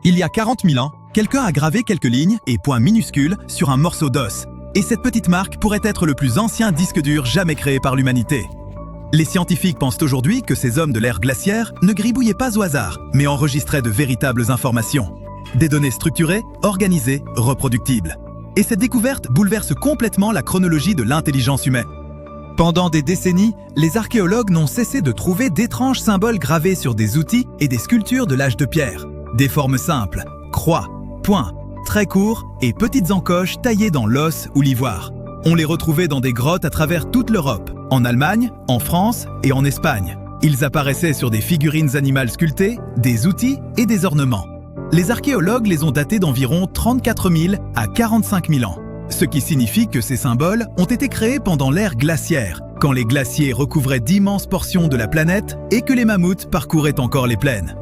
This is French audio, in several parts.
Il y a 40 000 ans, quelqu'un a gravé quelques lignes et points minuscules sur un morceau d'os. Et cette petite marque pourrait être le plus ancien disque dur jamais créé par l'humanité. Les scientifiques pensent aujourd'hui que ces hommes de l'ère glaciaire ne gribouillaient pas au hasard, mais enregistraient de véritables informations. Des données structurées, organisées, reproductibles. Et cette découverte bouleverse complètement la chronologie de l'intelligence humaine. Pendant des décennies, les archéologues n'ont cessé de trouver d'étranges symboles gravés sur des outils et des sculptures de l'âge de pierre. Des formes simples, croix, points, traits courts et petites encoches taillées dans l'os ou l'ivoire. On les retrouvait dans des grottes à travers toute l'Europe, en Allemagne, en France et en Espagne. Ils apparaissaient sur des figurines animales sculptées, des outils et des ornements. Les archéologues les ont datés d'environ 34 000 à 45 000 ans, ce qui signifie que ces symboles ont été créés pendant l'ère glaciaire, quand les glaciers recouvraient d'immenses portions de la planète et que les mammouths parcouraient encore les plaines.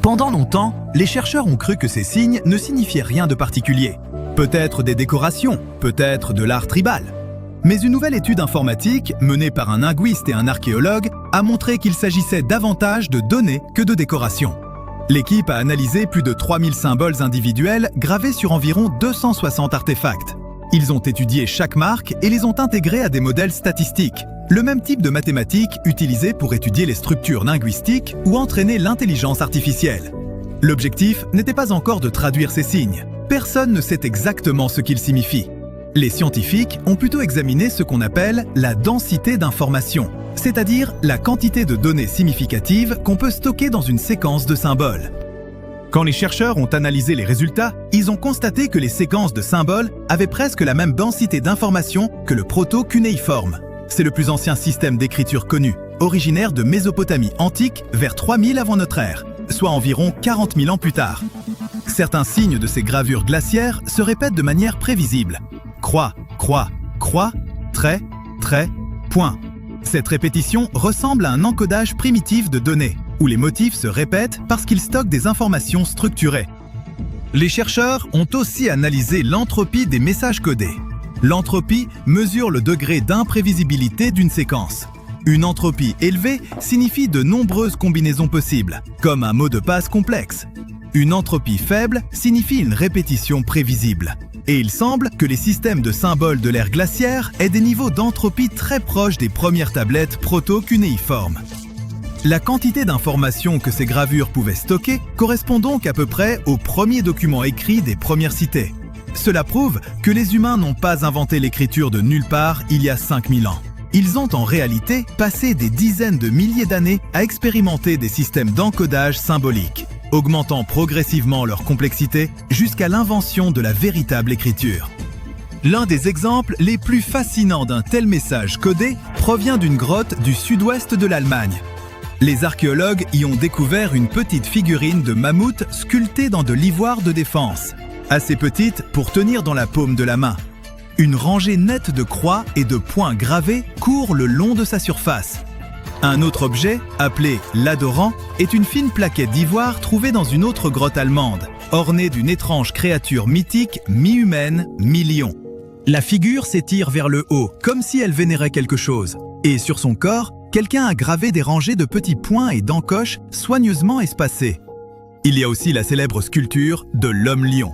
Pendant longtemps, les chercheurs ont cru que ces signes ne signifiaient rien de particulier. Peut-être des décorations, peut-être de l'art tribal. Mais une nouvelle étude informatique, menée par un linguiste et un archéologue, a montré qu'il s'agissait davantage de données que de décorations. L'équipe a analysé plus de 3000 symboles individuels gravés sur environ 260 artefacts. Ils ont étudié chaque marque et les ont intégrés à des modèles statistiques, le même type de mathématiques utilisé pour étudier les structures linguistiques ou entraîner l'intelligence artificielle. L'objectif n'était pas encore de traduire ces signes. Personne ne sait exactement ce qu'ils signifient. Les scientifiques ont plutôt examiné ce qu'on appelle la densité d'informations, c'est-à-dire la quantité de données significatives qu'on peut stocker dans une séquence de symboles. Quand les chercheurs ont analysé les résultats, ils ont constaté que les séquences de symboles avaient presque la même densité d'informations que le proto-cunéiforme. C'est le plus ancien système d'écriture connu, originaire de Mésopotamie antique vers 3000 avant notre ère, soit environ 40 000 ans plus tard. Certains signes de ces gravures glaciaires se répètent de manière prévisible. Croix, croix, croix, trait, trait, point. Cette répétition ressemble à un encodage primitif de données, où les motifs se répètent parce qu'ils stockent des informations structurées. Les chercheurs ont aussi analysé l'entropie des messages codés. L'entropie mesure le degré d'imprévisibilité d'une séquence. Une entropie élevée signifie de nombreuses combinaisons possibles, comme un mot de passe complexe. Une entropie faible signifie une répétition prévisible. Et il semble que les systèmes de symboles de l'ère glaciaire aient des niveaux d'entropie très proches des premières tablettes proto-cunéiformes. La quantité d'informations que ces gravures pouvaient stocker correspond donc à peu près aux premiers documents écrits des premières cités. Cela prouve que les humains n'ont pas inventé l'écriture de nulle part il y a 5000 ans. Ils ont en réalité passé des dizaines de milliers d'années à expérimenter des systèmes d'encodage symbolique, augmentant progressivement leur complexité jusqu'à l'invention de la véritable écriture. L'un des exemples les plus fascinants d'un tel message codé provient d'une grotte du sud-ouest de l'Allemagne. Les archéologues y ont découvert une petite figurine de mammouth sculptée dans de l'ivoire de défense, assez petite pour tenir dans la paume de la main. Une rangée nette de croix et de points gravés court le long de sa surface. Un autre objet, appelé l'adorant, est une fine plaquette d'ivoire trouvée dans une autre grotte allemande, ornée d'une étrange créature mythique mi-humaine, mi-lion. La figure s'étire vers le haut, comme si elle vénérait quelque chose. Et sur son corps, quelqu'un a gravé des rangées de petits points et d'encoches soigneusement espacées. Il y a aussi la célèbre sculpture de l'homme-lion.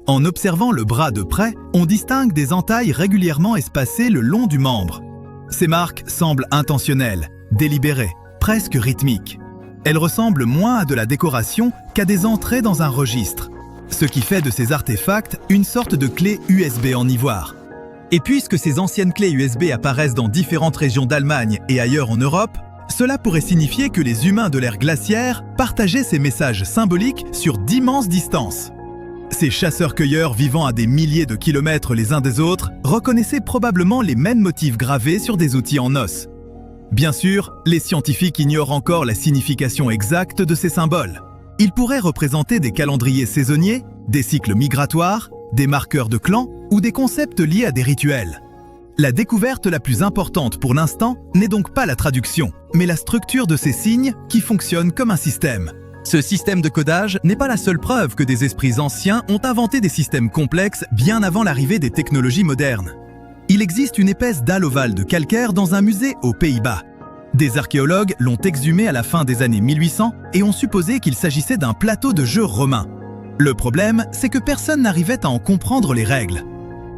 En observant le bras de près, on distingue des entailles régulièrement espacées le long du membre. Ces marques semblent intentionnelles, délibérées, presque rythmiques. Elles ressemblent moins à de la décoration qu'à des entrées dans un registre, ce qui fait de ces artefacts une sorte de clé USB en ivoire. Et puisque ces anciennes clés USB apparaissent dans différentes régions d'Allemagne et ailleurs en Europe, cela pourrait signifier que les humains de l'ère glaciaire partageaient ces messages symboliques sur d'immenses distances. Ces chasseurs-cueilleurs vivant à des milliers de kilomètres les uns des autres reconnaissaient probablement les mêmes motifs gravés sur des outils en os. Bien sûr, les scientifiques ignorent encore la signification exacte de ces symboles. Ils pourraient représenter des calendriers saisonniers, des cycles migratoires, des marqueurs de clans ou des concepts liés à des rituels. La découverte la plus importante pour l'instant n'est donc pas la traduction, mais la structure de ces signes qui fonctionnent comme un système. Ce système de codage n'est pas la seule preuve que des esprits anciens ont inventé des systèmes complexes bien avant l'arrivée des technologies modernes. Il existe une épaisse dalle ovale de calcaire dans un musée aux Pays-Bas. Des archéologues l'ont exhumée à la fin des années 1800 et ont supposé qu'il s'agissait d'un plateau de jeu romain. Le problème, c'est que personne n'arrivait à en comprendre les règles.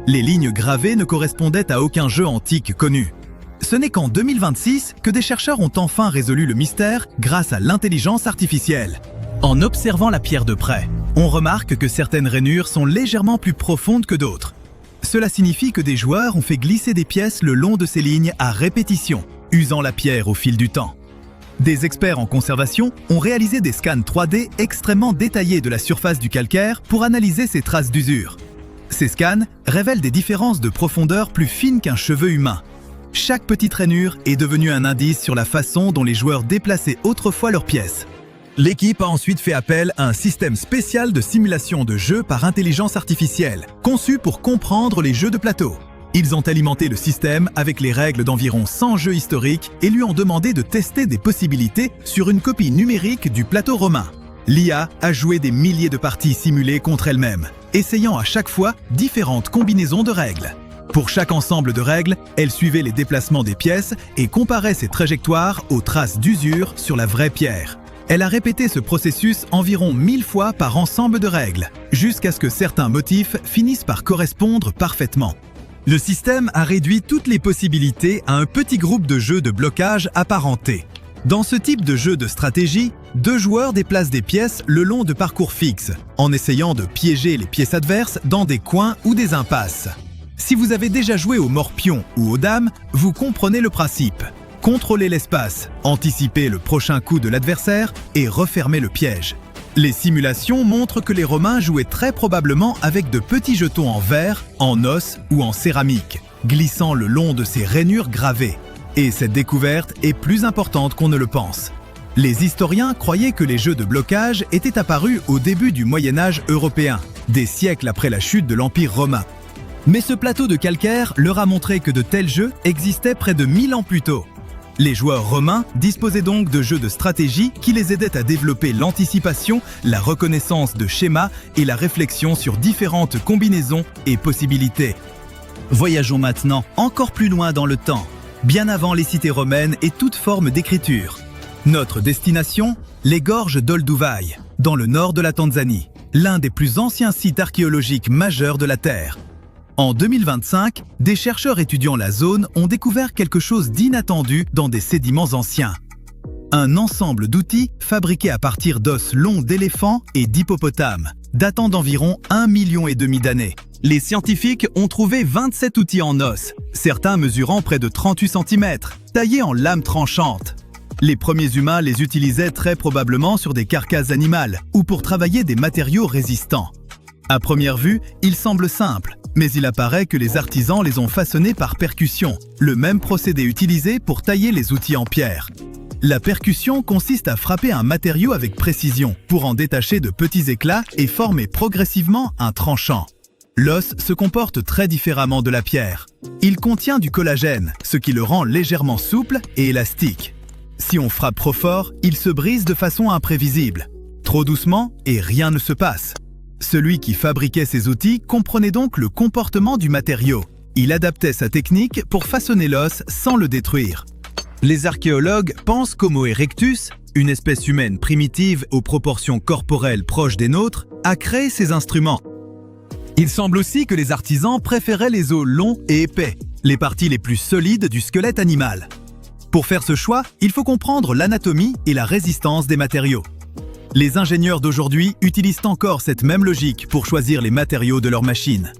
Les lignes gravées ne correspondaient à aucun jeu antique connu. Ce n'est qu'en 2026 que des chercheurs ont enfin résolu le mystère grâce à l'intelligence artificielle. En observant la pierre de près, on remarque que certaines rainures sont légèrement plus profondes que d'autres. Cela signifie que des joueurs ont fait glisser des pièces le long de ces lignes à répétition, usant la pierre au fil du temps. Des experts en conservation ont réalisé des scans 3D extrêmement détaillés de la surface du calcaire pour analyser ces traces d'usure. Ces scans révèlent des différences de profondeur plus fines qu'un cheveu humain. Chaque petite rainure est devenue un indice sur la façon dont les joueurs déplaçaient autrefois leurs pièces. L'équipe a ensuite fait appel à un système spécial de simulation de jeu par intelligence artificielle, conçu pour comprendre les jeux de plateau. Ils ont alimenté le système avec les règles d'environ 100 jeux historiques et lui ont demandé de tester des possibilités sur une copie numérique du plateau romain. L'IA a joué des milliers de parties simulées contre elle-même, essayant à chaque fois différentes combinaisons de règles. Pour chaque ensemble de règles, elle suivait les déplacements des pièces et comparait ses trajectoires aux traces d'usure sur la vraie pierre. Elle a répété ce processus environ 1000 fois par ensemble de règles, jusqu'à ce que certains motifs finissent par correspondre parfaitement. Le système a réduit toutes les possibilités à un petit groupe de jeux de blocage apparentés. Dans ce type de jeu de stratégie, deux joueurs déplacent des pièces le long de parcours fixes, en essayant de piéger les pièces adverses dans des coins ou des impasses. Si vous avez déjà joué au morpion ou aux dames, vous comprenez le principe. Contrôlez l'espace, anticipez le prochain coup de l'adversaire et refermez le piège. Les simulations montrent que les Romains jouaient très probablement avec de petits jetons en verre, en os ou en céramique, glissant le long de ces rainures gravées. Et cette découverte est plus importante qu'on ne le pense. Les historiens croyaient que les jeux de blocage étaient apparus au début du Moyen-Âge européen, des siècles après la chute de l'Empire romain. Mais ce plateau de calcaire leur a montré que de tels jeux existaient près de 1000 ans plus tôt. Les joueurs romains disposaient donc de jeux de stratégie qui les aidaient à développer l'anticipation, la reconnaissance de schémas et la réflexion sur différentes combinaisons et possibilités. Voyageons maintenant encore plus loin dans le temps, bien avant les cités romaines et toute forme d'écriture. Notre destination, les gorges d'Olduvai, dans le nord de la Tanzanie, l'un des plus anciens sites archéologiques majeurs de la Terre. En 2025, des chercheurs étudiant la zone ont découvert quelque chose d'inattendu dans des sédiments anciens. Un ensemble d'outils fabriqués à partir d'os longs d'éléphants et d'hippopotames, datant d'environ 1,5 million d'années. Les scientifiques ont trouvé 27 outils en os, certains mesurant près de 38 cm, taillés en lames tranchantes. Les premiers humains les utilisaient très probablement sur des carcasses animales ou pour travailler des matériaux résistants. À première vue, il semble simple, mais il apparaît que les artisans les ont façonnés par percussion, le même procédé utilisé pour tailler les outils en pierre. La percussion consiste à frapper un matériau avec précision pour en détacher de petits éclats et former progressivement un tranchant. L'os se comporte très différemment de la pierre. Il contient du collagène, ce qui le rend légèrement souple et élastique. Si on frappe trop fort, il se brise de façon imprévisible. Trop doucement et rien ne se passe. Celui qui fabriquait ces outils comprenait donc le comportement du matériau. Il adaptait sa technique pour façonner l'os sans le détruire. Les archéologues pensent qu'Homo erectus, une espèce humaine primitive aux proportions corporelles proches des nôtres, a créé ces instruments. Il semble aussi que les artisans préféraient les os longs et épais, les parties les plus solides du squelette animal. Pour faire ce choix, il faut comprendre l'anatomie et la résistance des matériaux. Les ingénieurs d'aujourd'hui utilisent encore cette même logique pour choisir les matériaux de leurs machines.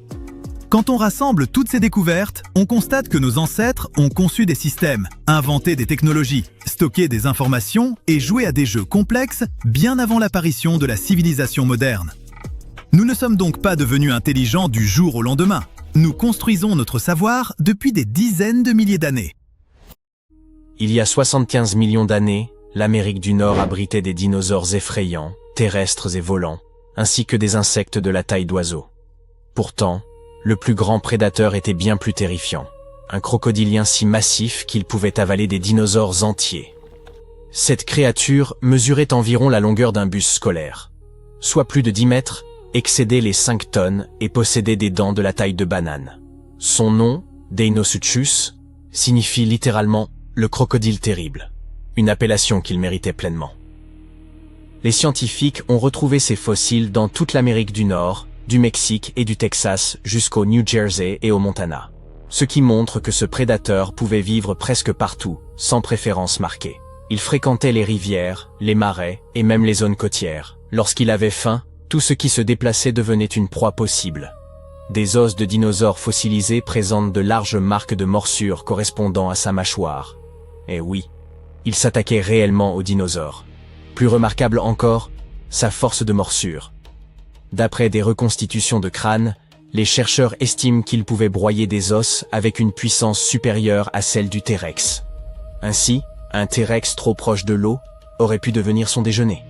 Quand on rassemble toutes ces découvertes, on constate que nos ancêtres ont conçu des systèmes, inventé des technologies, stocké des informations et joué à des jeux complexes bien avant l'apparition de la civilisation moderne. Nous ne sommes donc pas devenus intelligents du jour au lendemain. Nous construisons notre savoir depuis des dizaines de milliers d'années. Il y a 75 millions d'années, l'Amérique du Nord abritait des dinosaures effrayants, terrestres et volants, ainsi que des insectes de la taille d'oiseaux. Pourtant, le plus grand prédateur était bien plus terrifiant, un crocodilien si massif qu'il pouvait avaler des dinosaures entiers. Cette créature mesurait environ la longueur d'un bus scolaire, soit plus de 10 mètres, excédait les 5 tonnes et possédait des dents de la taille de banane. Son nom, Deinosuchus, signifie littéralement « le crocodile terrible », une appellation qu'il méritait pleinement. Les scientifiques ont retrouvé ces fossiles dans toute l'Amérique du Nord, du Mexique et du Texas jusqu'au New Jersey et au Montana. Ce qui montre que ce prédateur pouvait vivre presque partout, sans préférence marquée. Il fréquentait les rivières, les marais et même les zones côtières. Lorsqu'il avait faim, tout ce qui se déplaçait devenait une proie possible. Des os de dinosaures fossilisés présentent de larges marques de morsures correspondant à sa mâchoire. Et oui, il s'attaquait réellement aux dinosaures. Plus remarquable encore, sa force de morsure. D'après des reconstitutions de crâne, les chercheurs estiment qu'il pouvait broyer des os avec une puissance supérieure à celle du T-Rex. Ainsi, un T-Rex trop proche de l'eau aurait pu devenir son déjeuner.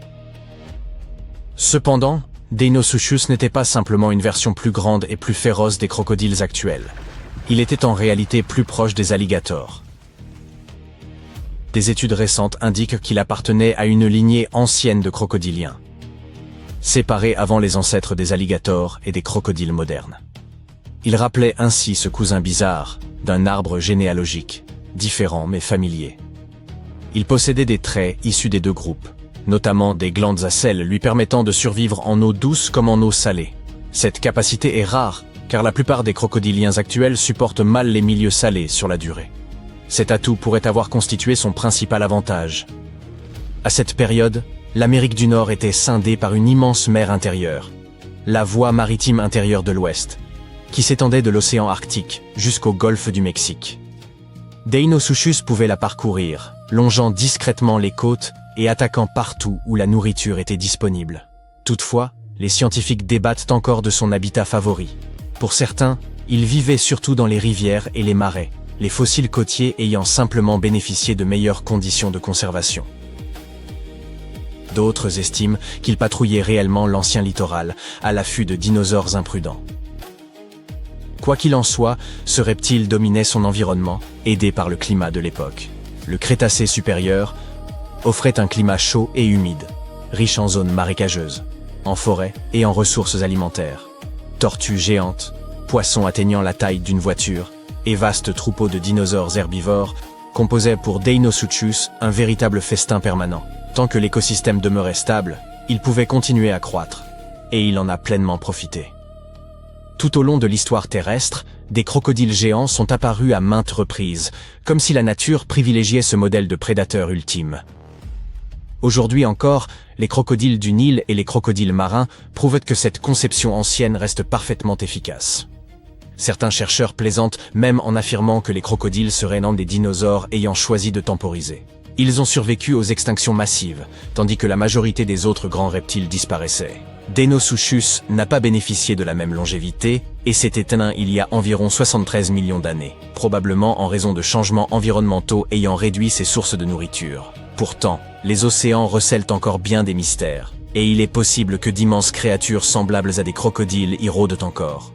Cependant, Deinosuchus n'était pas simplement une version plus grande et plus féroce des crocodiles actuels. Il était en réalité plus proche des alligators. Des études récentes indiquent qu'il appartenait à une lignée ancienne de crocodiliens, séparés avant les ancêtres des alligators et des crocodiles modernes. Il rappelait ainsi ce cousin bizarre d'un arbre généalogique, différent mais familier. Il possédait des traits issus des deux groupes, notamment des glandes à sel lui permettant de survivre en eau douce comme en eau salée. Cette capacité est rare, car la plupart des crocodiliens actuels supportent mal les milieux salés sur la durée. Cet atout pourrait avoir constitué son principal avantage. À cette période, l'Amérique du Nord était scindée par une immense mer intérieure, la voie maritime intérieure de l'Ouest, qui s'étendait de l'océan Arctique jusqu'au golfe du Mexique. Deinosuchus pouvait la parcourir, longeant discrètement les côtes et attaquant partout où la nourriture était disponible. Toutefois, les scientifiques débattent encore de son habitat favori. Pour certains, il vivait surtout dans les rivières et les marais, les fossiles côtiers ayant simplement bénéficié de meilleures conditions de conservation. D'autres estiment qu'il patrouillait réellement l'ancien littoral, à l'affût de dinosaures imprudents. Quoi qu'il en soit, ce reptile dominait son environnement, aidé par le climat de l'époque. Le Crétacé supérieur offrait un climat chaud et humide, riche en zones marécageuses, en forêts et en ressources alimentaires. Tortues géantes, poissons atteignant la taille d'une voiture, et vastes troupeaux de dinosaures herbivores composaient pour Deinosuchus un véritable festin permanent. Tant que l'écosystème demeurait stable, il pouvait continuer à croître, et il en a pleinement profité. Tout au long de l'histoire terrestre, des crocodiles géants sont apparus à maintes reprises, comme si la nature privilégiait ce modèle de prédateur ultime. Aujourd'hui encore, les crocodiles du Nil et les crocodiles marins prouvent que cette conception ancienne reste parfaitement efficace. Certains chercheurs plaisantent même en affirmant que les crocodiles seraient l'un des dinosaures ayant choisi de temporiser. Ils ont survécu aux extinctions massives, tandis que la majorité des autres grands reptiles disparaissaient. Deinosuchus n'a pas bénéficié de la même longévité et s'est éteint il y a environ 73 millions d'années, probablement en raison de changements environnementaux ayant réduit ses sources de nourriture. Pourtant, les océans recèlent encore bien des mystères, et il est possible que d'immenses créatures semblables à des crocodiles y rôdent encore.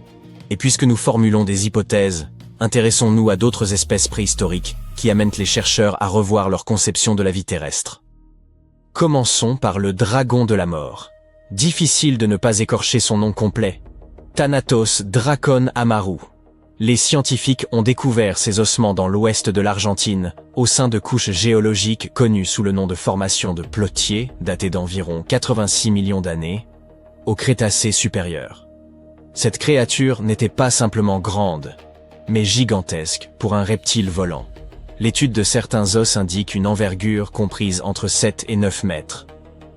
Et puisque nous formulons des hypothèses, intéressons-nous à d'autres espèces préhistoriques qui amènent les chercheurs à revoir leur conception de la vie terrestre. Commençons par le dragon de la mort. Difficile de ne pas écorcher son nom complet. Thanatos Dracon Amaru. Les scientifiques ont découvert ces ossements dans l'ouest de l'Argentine, au sein de couches géologiques connues sous le nom de formation de Plotier, datées d'environ 86 millions d'années, au Crétacé supérieur. Cette créature n'était pas simplement grande, mais gigantesque pour un reptile volant. L'étude de certains os indique une envergure comprise entre 7 et 9 mètres,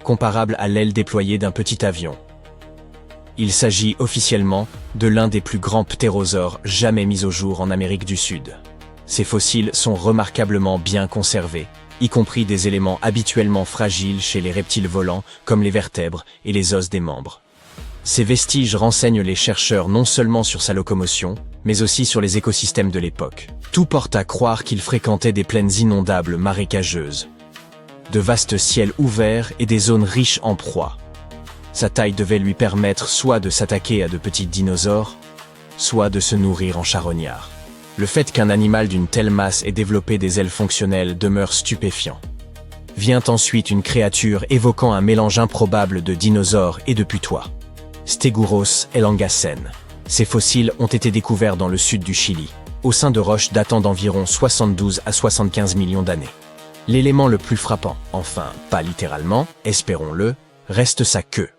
comparable à l'aile déployée d'un petit avion. Il s'agit officiellement de l'un des plus grands ptérosaures jamais mis au jour en Amérique du Sud. Ces fossiles sont remarquablement bien conservés, y compris des éléments habituellement fragiles chez les reptiles volants comme les vertèbres et les os des membres. Ces vestiges renseignent les chercheurs non seulement sur sa locomotion, mais aussi sur les écosystèmes de l'époque. Tout porte à croire qu'il fréquentait des plaines inondables marécageuses, de vastes ciels ouverts et des zones riches en proies. Sa taille devait lui permettre soit de s'attaquer à de petits dinosaures, soit de se nourrir en charognard. Le fait qu'un animal d'une telle masse ait développé des ailes fonctionnelles demeure stupéfiant. Vient ensuite une créature évoquant un mélange improbable de dinosaures et de putois. Stegourus elangacen. Ces fossiles ont été découverts dans le sud du Chili, au sein de roches datant d'environ 72 à 75 millions d'années. L'élément le plus frappant, enfin pas littéralement, espérons-le, reste sa queue.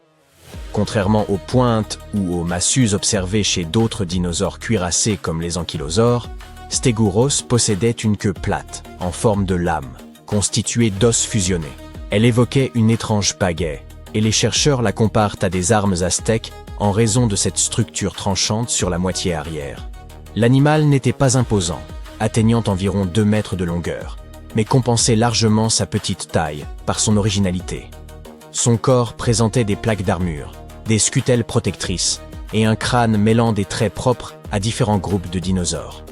Contrairement aux pointes ou aux massues observées chez d'autres dinosaures cuirassés comme les ankylosaures, Stegouros possédait une queue plate, en forme de lame, constituée d'os fusionnés. Elle évoquait une étrange pagaie, et les chercheurs la comparent à des armes aztèques en raison de cette structure tranchante sur la moitié arrière. L'animal n'était pas imposant, atteignant environ 2 mètres de longueur, mais compensait largement sa petite taille par son originalité. Son corps présentait des plaques d'armure, des scutelles protectrices et un crâne mêlant des traits propres à différents groupes de dinosaures.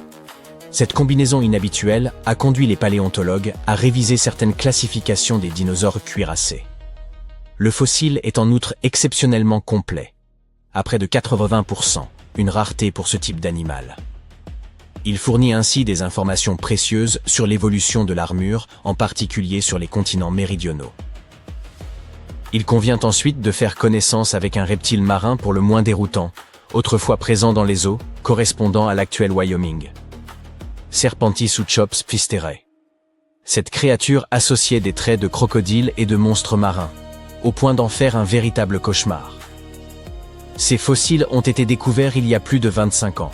Cette combinaison inhabituelle a conduit les paléontologues à réviser certaines classifications des dinosaures cuirassés. Le fossile est en outre exceptionnellement complet, à près de 80%, une rareté pour ce type d'animal. Il fournit ainsi des informations précieuses sur l'évolution de l'armure, en particulier sur les continents méridionaux. Il convient ensuite de faire connaissance avec un reptile marin pour le moins déroutant, autrefois présent dans les eaux, correspondant à l'actuel Wyoming. Serpentis uchops pfisterei. Cette créature associait des traits de crocodile et de monstres marins, au point d'en faire un véritable cauchemar. Ces fossiles ont été découverts il y a plus de 25 ans.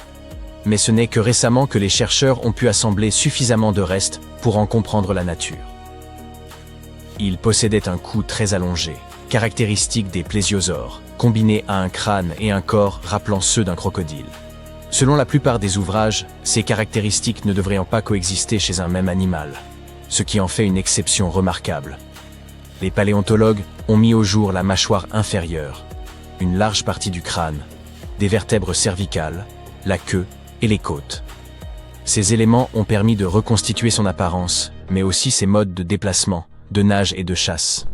Mais ce n'est que récemment que les chercheurs ont pu assembler suffisamment de restes pour en comprendre la nature. Il possédait un cou très allongé, caractéristique des plésiosaures, combiné à un crâne et un corps rappelant ceux d'un crocodile. Selon la plupart des ouvrages, ces caractéristiques ne devraient pas coexister chez un même animal, ce qui en fait une exception remarquable. Les paléontologues ont mis au jour la mâchoire inférieure, une large partie du crâne, des vertèbres cervicales, la queue et les côtes. Ces éléments ont permis de reconstituer son apparence, mais aussi ses modes de déplacement, de nage et de chasse.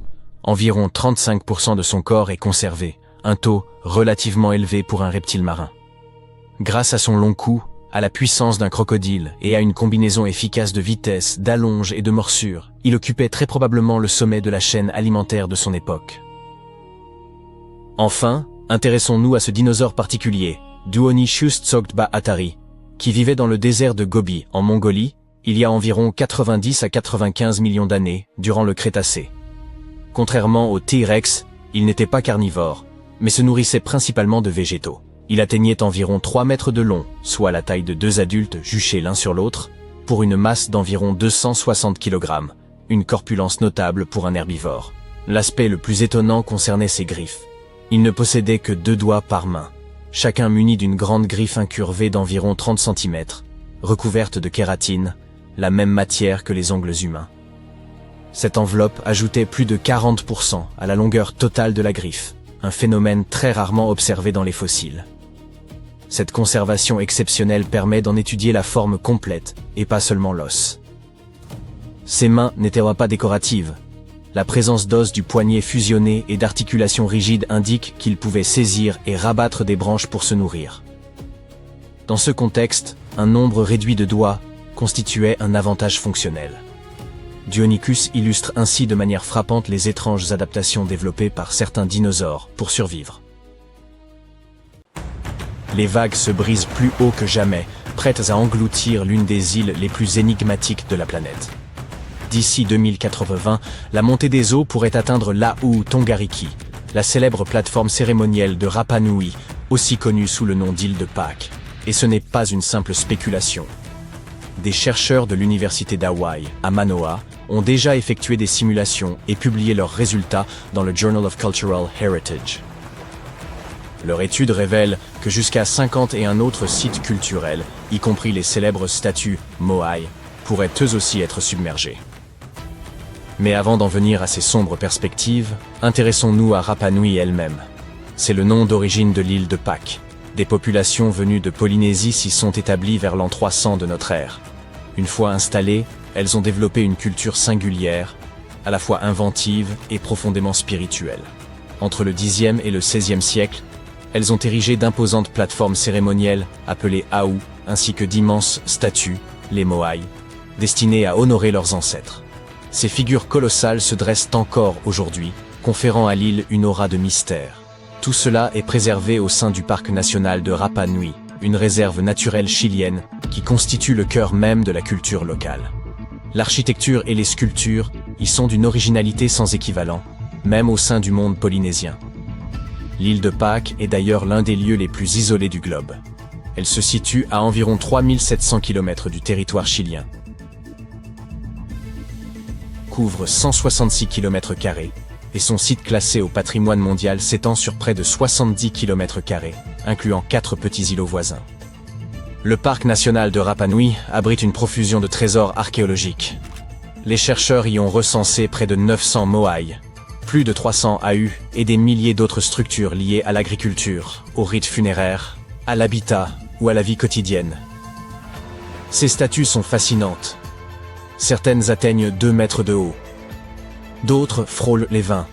Environ 35% de son corps est conservé, un taux relativement élevé pour un reptile marin. Grâce à son long cou, à la puissance d'un crocodile et à une combinaison efficace de vitesse, d'allonge et de morsure, il occupait très probablement le sommet de la chaîne alimentaire de son époque. Enfin, intéressons-nous à ce dinosaure particulier, Duonychus tsogtba-atari, qui vivait dans le désert de Gobi, en Mongolie, il y a environ 90 à 95 millions d'années, durant le Crétacé. Contrairement au T-Rex, il n'était pas carnivore, mais se nourrissait principalement de végétaux. Il atteignait environ 3 mètres de long, soit la taille de 2 adultes juchés l'un sur l'autre, pour une masse d'environ 260 kg, une corpulence notable pour un herbivore. L'aspect le plus étonnant concernait ses griffes. Il ne possédait que 2 doigts par main, chacun muni d'une grande griffe incurvée d'environ 30 cm, recouverte de kératine, la même matière que les ongles humains. Cette enveloppe ajoutait plus de 40% à la longueur totale de la griffe, un phénomène très rarement observé dans les fossiles. Cette conservation exceptionnelle permet d'en étudier la forme complète, et pas seulement l'os. Ses mains n'étaient pas décoratives. La présence d'os du poignet fusionné et d'articulations rigides indique qu'il pouvait saisir et rabattre des branches pour se nourrir. Dans ce contexte, un nombre réduit de doigts constituait un avantage fonctionnel. Dionicus illustre ainsi de manière frappante les étranges adaptations développées par certains dinosaures pour survivre. Les vagues se brisent plus haut que jamais, prêtes à engloutir l'une des îles les plus énigmatiques de la planète. D'ici 2080, la montée des eaux pourrait atteindre Lau Tongariki, la célèbre plateforme cérémonielle de Rapa Nui, aussi connue sous le nom d'île de Pâques. Et ce n'est pas une simple spéculation. Des chercheurs de l'université d'Hawaï, à Manoa, ont déjà effectué des simulations et publié leurs résultats dans le Journal of Cultural Heritage. Leur étude révèle que jusqu'à 51 autres sites culturels, y compris les célèbres statues Moai, pourraient eux aussi être submergés. Mais avant d'en venir à ces sombres perspectives, intéressons-nous à Rapa Nui elle-même. C'est le nom d'origine de l'île de Pâques. Des populations venues de Polynésie s'y sont établies vers l'an 300 de notre ère. Une fois installées, elles ont développé une culture singulière, à la fois inventive et profondément spirituelle. Entre le Xe et le XVIe siècle, elles ont érigé d'imposantes plateformes cérémonielles appelées Aou, ainsi que d'immenses statues, les Moai, destinées à honorer leurs ancêtres. Ces figures colossales se dressent encore aujourd'hui, conférant à l'île une aura de mystère. Tout cela est préservé au sein du parc national de Rapa Nui, une réserve naturelle chilienne qui constitue le cœur même de la culture locale. L'architecture et les sculptures y sont d'une originalité sans équivalent, même au sein du monde polynésien. L'île de Pâques est d'ailleurs l'un des lieux les plus isolés du globe. Elle se situe à environ 3700 km du territoire chilien, couvre 166 km² et son site classé au patrimoine mondial s'étend sur près de 70 km², incluant 4 petits îlots voisins. Le parc national de Rapa Nui abrite une profusion de trésors archéologiques. Les chercheurs y ont recensé près de 900 moai, plus de 300 AU et des milliers d'autres structures liées à l'agriculture, aux rites funéraires, à l'habitat ou à la vie quotidienne. Ces statues sont fascinantes. Certaines atteignent 2 mètres de haut. D'autres frôlent les 20.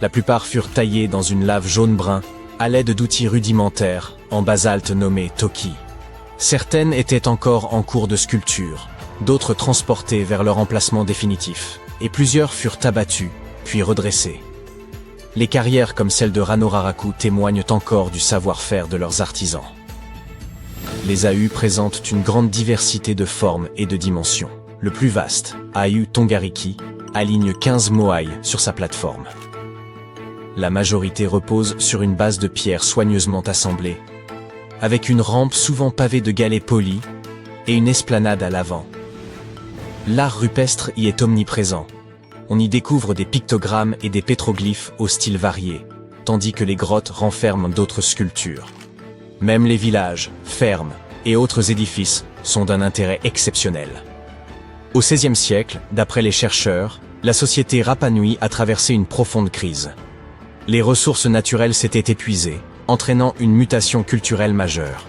La plupart furent taillées dans une lave jaune-brun à l'aide d'outils rudimentaires en basalte nommés toki. Certaines étaient encore en cours de sculpture, d'autres transportées vers leur emplacement définitif, et plusieurs furent abattues, puis redressées. Les carrières comme celle de Ranoraraku témoignent encore du savoir-faire de leurs artisans. Les AU présentent une grande diversité de formes et de dimensions. Le plus vaste, AU Tongariki, aligne 15 moai sur sa plateforme. La majorité repose sur une base de pierre soigneusement assemblée, avec une rampe souvent pavée de galets polis et une esplanade à l'avant. L'art rupestre y est omniprésent. On y découvre des pictogrammes et des pétroglyphes au style varié, tandis que les grottes renferment d'autres sculptures. Même les villages, fermes et autres édifices sont d'un intérêt exceptionnel. Au XVIe siècle, d'après les chercheurs, la société Rapa Nui a traversé une profonde crise. Les ressources naturelles s'étaient épuisées, entraînant une mutation culturelle majeure.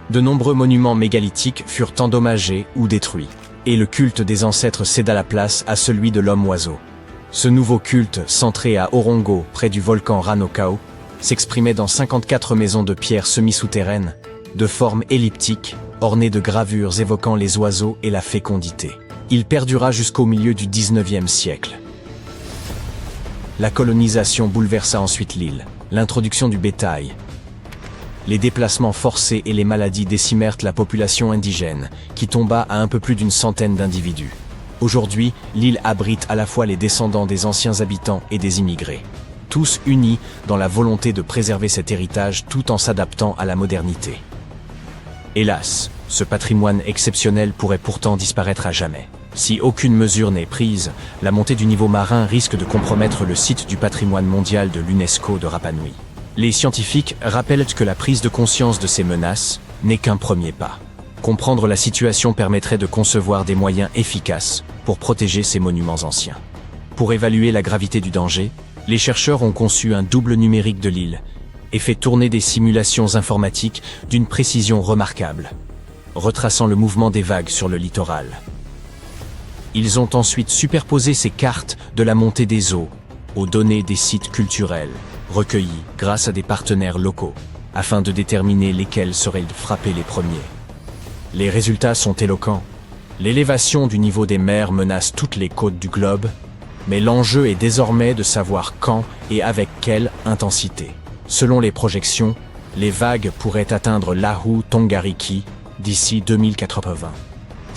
De nombreux monuments mégalithiques furent endommagés ou détruits, et le culte des ancêtres céda la place à celui de l'homme-oiseau. Ce nouveau culte, centré à Orongo, près du volcan Ranokau, s'exprimait dans 54 maisons de pierre semi-souterraines, de forme elliptique, ornées de gravures évoquant les oiseaux et la fécondité. Il perdura jusqu'au milieu du XIXe siècle. La colonisation bouleversa ensuite l'île, l'introduction du bétail. Les déplacements forcés et les maladies décimèrent la population indigène, qui tomba à un peu plus d'une centaine d'individus. Aujourd'hui, l'île abrite à la fois les descendants des anciens habitants et des immigrés, tous unis dans la volonté de préserver cet héritage tout en s'adaptant à la modernité. Hélas, ce patrimoine exceptionnel pourrait pourtant disparaître à jamais. Si aucune mesure n'est prise, la montée du niveau marin risque de compromettre le site du patrimoine mondial de l'UNESCO de Rapa Nui. Les scientifiques rappellent que la prise de conscience de ces menaces n'est qu'un premier pas. Comprendre la situation permettrait de concevoir des moyens efficaces pour protéger ces monuments anciens. Pour évaluer la gravité du danger, les chercheurs ont conçu un double numérique de l'île et fait tourner des simulations informatiques d'une précision remarquable, retraçant le mouvement des vagues sur le littoral. Ils ont ensuite superposé ces cartes de la montée des eaux aux données des sites culturels, recueillis grâce à des partenaires locaux, afin de déterminer lesquels seraient frappés les premiers. Les résultats sont éloquents. L'élévation du niveau des mers menace toutes les côtes du globe, mais l'enjeu est désormais de savoir quand et avec quelle intensité. Selon les projections, les vagues pourraient atteindre l'Ahu Tongariki d'ici 2080.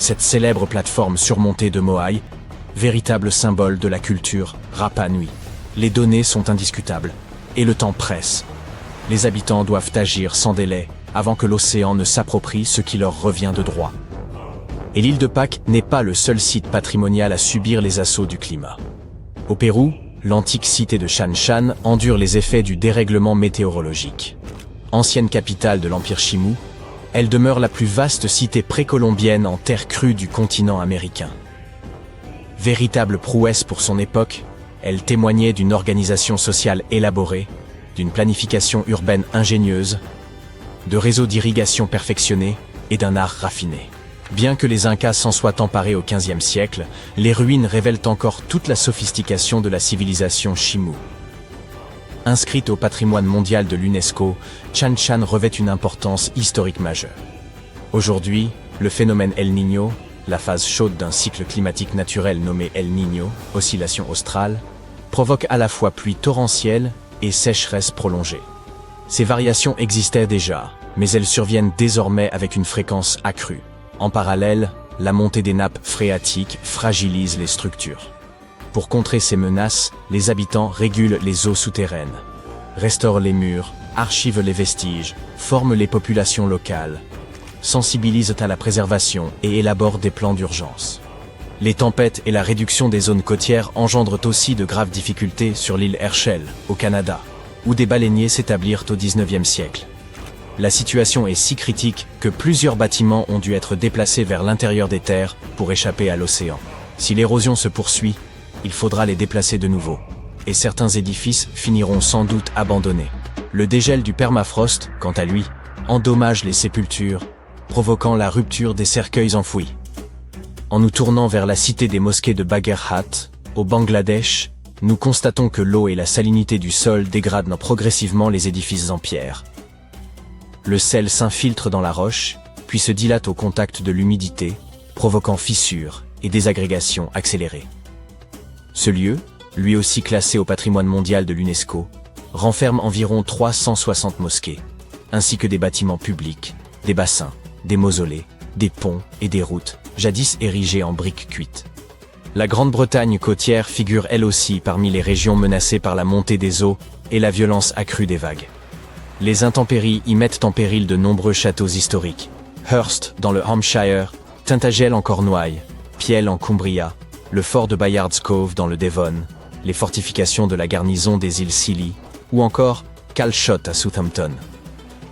Cette célèbre plateforme surmontée de moai, véritable symbole de la culture Rapa Nui. Les données sont indiscutables, et le temps presse. Les habitants doivent agir sans délai, avant que l'océan ne s'approprie ce qui leur revient de droit. Et l'île de Pâques n'est pas le seul site patrimonial à subir les assauts du climat. Au Pérou, l'antique cité de Chan Chan endure les effets du dérèglement météorologique. Ancienne capitale de l'Empire Chimú, elle demeure la plus vaste cité précolombienne en terre crue du continent américain. Véritable prouesse pour son époque, elle témoignait d'une organisation sociale élaborée, d'une planification urbaine ingénieuse, de réseaux d'irrigation perfectionnés et d'un art raffiné. Bien que les Incas s'en soient emparés au XVe siècle, les ruines révèlent encore toute la sophistication de la civilisation Chimú. Inscrite au patrimoine mondial de l'UNESCO, Chan Chan revêt une importance historique majeure. Aujourd'hui, le phénomène El Niño, la phase chaude d'un cycle climatique naturel nommé El Niño, oscillation australe, provoque à la fois pluies torrentielles et sécheresse prolongée. Ces variations existaient déjà, mais elles surviennent désormais avec une fréquence accrue. En parallèle, la montée des nappes phréatiques fragilise les structures. Pour contrer ces menaces, les habitants régulent les eaux souterraines, restaurent les murs, archivent les vestiges, forment les populations locales, sensibilisent à la préservation et élaborent des plans d'urgence. Les tempêtes et la réduction des zones côtières engendrent aussi de graves difficultés sur l'île Herschel, au Canada, où des baleiniers s'établirent au XIXe siècle. La situation est si critique que plusieurs bâtiments ont dû être déplacés vers l'intérieur des terres pour échapper à l'océan. Si l'érosion se poursuit, il faudra les déplacer de nouveau, et certains édifices finiront sans doute abandonnés. Le dégel du permafrost, quant à lui, endommage les sépultures, provoquant la rupture des cercueils enfouis. En nous tournant vers la cité des mosquées de Bagherhat, au Bangladesh, nous constatons que l'eau et la salinité du sol dégradent progressivement les édifices en pierre. Le sel s'infiltre dans la roche, puis se dilate au contact de l'humidité, provoquant fissures et désagrégations accélérées. Ce lieu, lui aussi classé au patrimoine mondial de l'UNESCO, renferme environ 360 mosquées, ainsi que des bâtiments publics, des bassins, des mausolées, des ponts et des routes, jadis érigés en briques cuites. La Grande-Bretagne côtière figure elle aussi parmi les régions menacées par la montée des eaux et la violence accrue des vagues. Les intempéries y mettent en péril de nombreux châteaux historiques. Hurst dans le Hampshire, Tintagel en Cornouailles, Piel en Cumbria, le fort de Bayard's Cove dans le Devon, les fortifications de la garnison des îles Scilly, ou encore Calshot à Southampton.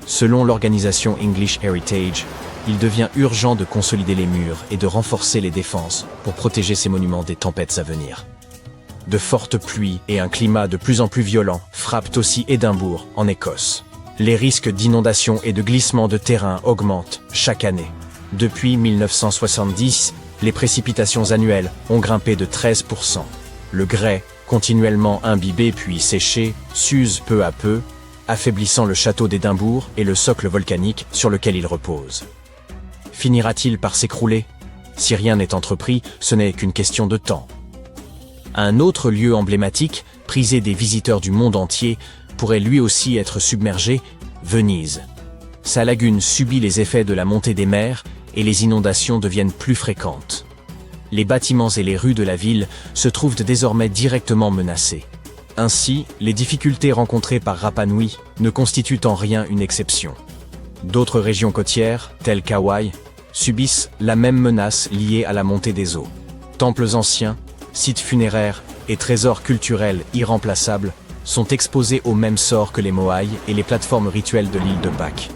Selon l'organisation English Heritage, il devient urgent de consolider les murs et de renforcer les défenses pour protéger ces monuments des tempêtes à venir. De fortes pluies et un climat de plus en plus violent frappent aussi Édimbourg, en Écosse. Les risques d'inondation et de glissement de terrain augmentent chaque année. Depuis 1970, les précipitations annuelles ont grimpé de 13%. Le grès, continuellement imbibé puis séché, s'use peu à peu, affaiblissant le château d'Édimbourg et le socle volcanique sur lequel il repose. Finira-t-il par s'écrouler? Si rien n'est entrepris, ce n'est qu'une question de temps. Un autre lieu emblématique, prisé des visiteurs du monde entier, pourrait lui aussi être submergé, Venise. Sa lagune subit les effets de la montée des mers et les inondations deviennent plus fréquentes. Les bâtiments et les rues de la ville se trouvent désormais directement menacés. Ainsi, les difficultés rencontrées par Rapa Nui ne constituent en rien une exception. D'autres régions côtières, telles qu'Hawaï, subissent la même menace liée à la montée des eaux. Temples anciens, sites funéraires et trésors culturels irremplaçables sont exposés au même sort que les moaïs et les plateformes rituelles de l'île de Pâques.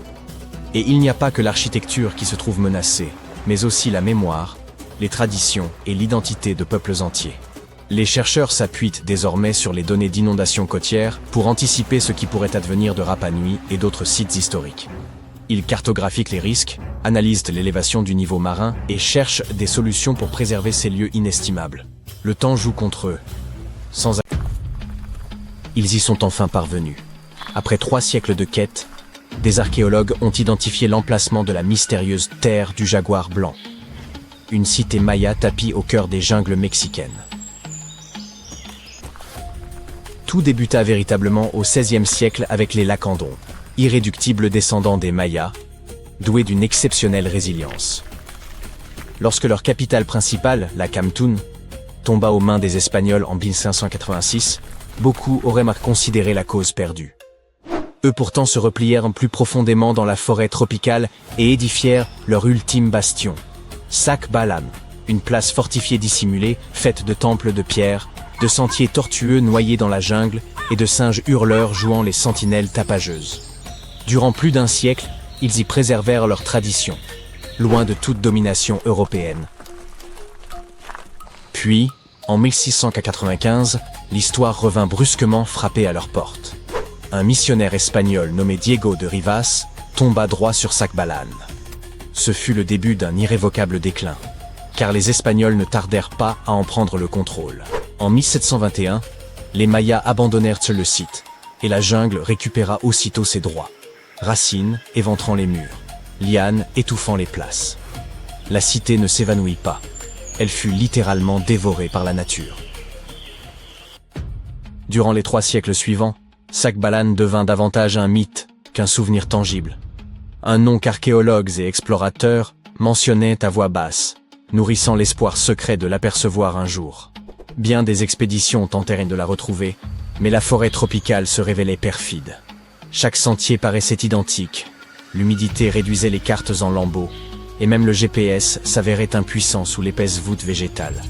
Et il n'y a pas que l'architecture qui se trouve menacée, mais aussi la mémoire, les traditions et l'identité de peuples entiers. Les chercheurs s'appuient désormais sur les données d'inondations côtières pour anticiper ce qui pourrait advenir de Rapa Nui et d'autres sites historiques. Ils cartographient les risques, analysent l'élévation du niveau marin et cherchent des solutions pour préserver ces lieux inestimables. Le temps joue contre eux. Ils y sont enfin parvenus. Après 3 siècles de quête, des archéologues ont identifié l'emplacement de la mystérieuse terre du jaguar blanc. Une cité maya tapie au cœur des jungles mexicaines. Tout débuta véritablement au XVIe siècle avec les Lacandons, irréductibles descendants des Mayas, doués d'une exceptionnelle résilience. Lorsque leur capitale principale, la Camtún, tomba aux mains des Espagnols en 1586, beaucoup auraient mal considéré la cause perdue. Eux pourtant se replièrent plus profondément dans la forêt tropicale et édifièrent leur ultime bastion, Sac Balan, une place fortifiée dissimulée, faite de temples de pierre, de sentiers tortueux noyés dans la jungle et de singes hurleurs jouant les sentinelles tapageuses. Durant plus d'un siècle, ils y préservèrent leurs traditions, loin de toute domination européenne. Puis, en 1695, l'histoire revint brusquement frapper à leurs portes. Un missionnaire espagnol nommé Diego de Rivas tomba droit sur Sacbalan. Ce fut le début d'un irrévocable déclin, car les Espagnols ne tardèrent pas à en prendre le contrôle. En 1721, les Mayas abandonnèrent le site, et la jungle récupéra aussitôt ses droits. Racines éventrant les murs, lianes étouffant les places. La cité ne s'évanouit pas, elle fut littéralement dévorée par la nature. Durant les 3 siècles suivants, Sacbalan devint davantage un mythe qu'un souvenir tangible. Un nom qu'archéologues et explorateurs mentionnaient à voix basse, nourrissant l'espoir secret de l'apercevoir un jour. Bien des expéditions tentèrent de la retrouver, mais la forêt tropicale se révélait perfide. Chaque sentier paraissait identique, l'humidité réduisait les cartes en lambeaux, et même le GPS s'avérait impuissant sous l'épaisse voûte végétale.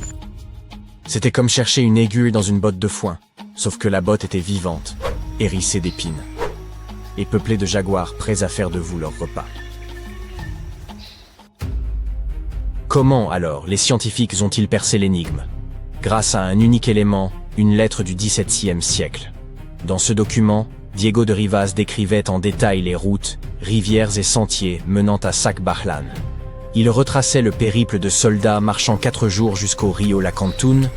C'était comme chercher une aiguille dans une botte de foin, sauf que la botte était vivante, hérissée d'épines, et peuplée de jaguars prêts à faire de vous leur repas. Comment alors les scientifiques ont-ils percé l'énigme? Grâce à un unique élément, une lettre du XVIIe siècle. Dans ce document, Diego de Rivas décrivait en détail les routes, rivières et sentiers menant à Sac-Bahlan. Il retraçait le périple de soldats marchant 4 jours jusqu'au rio Lacantún,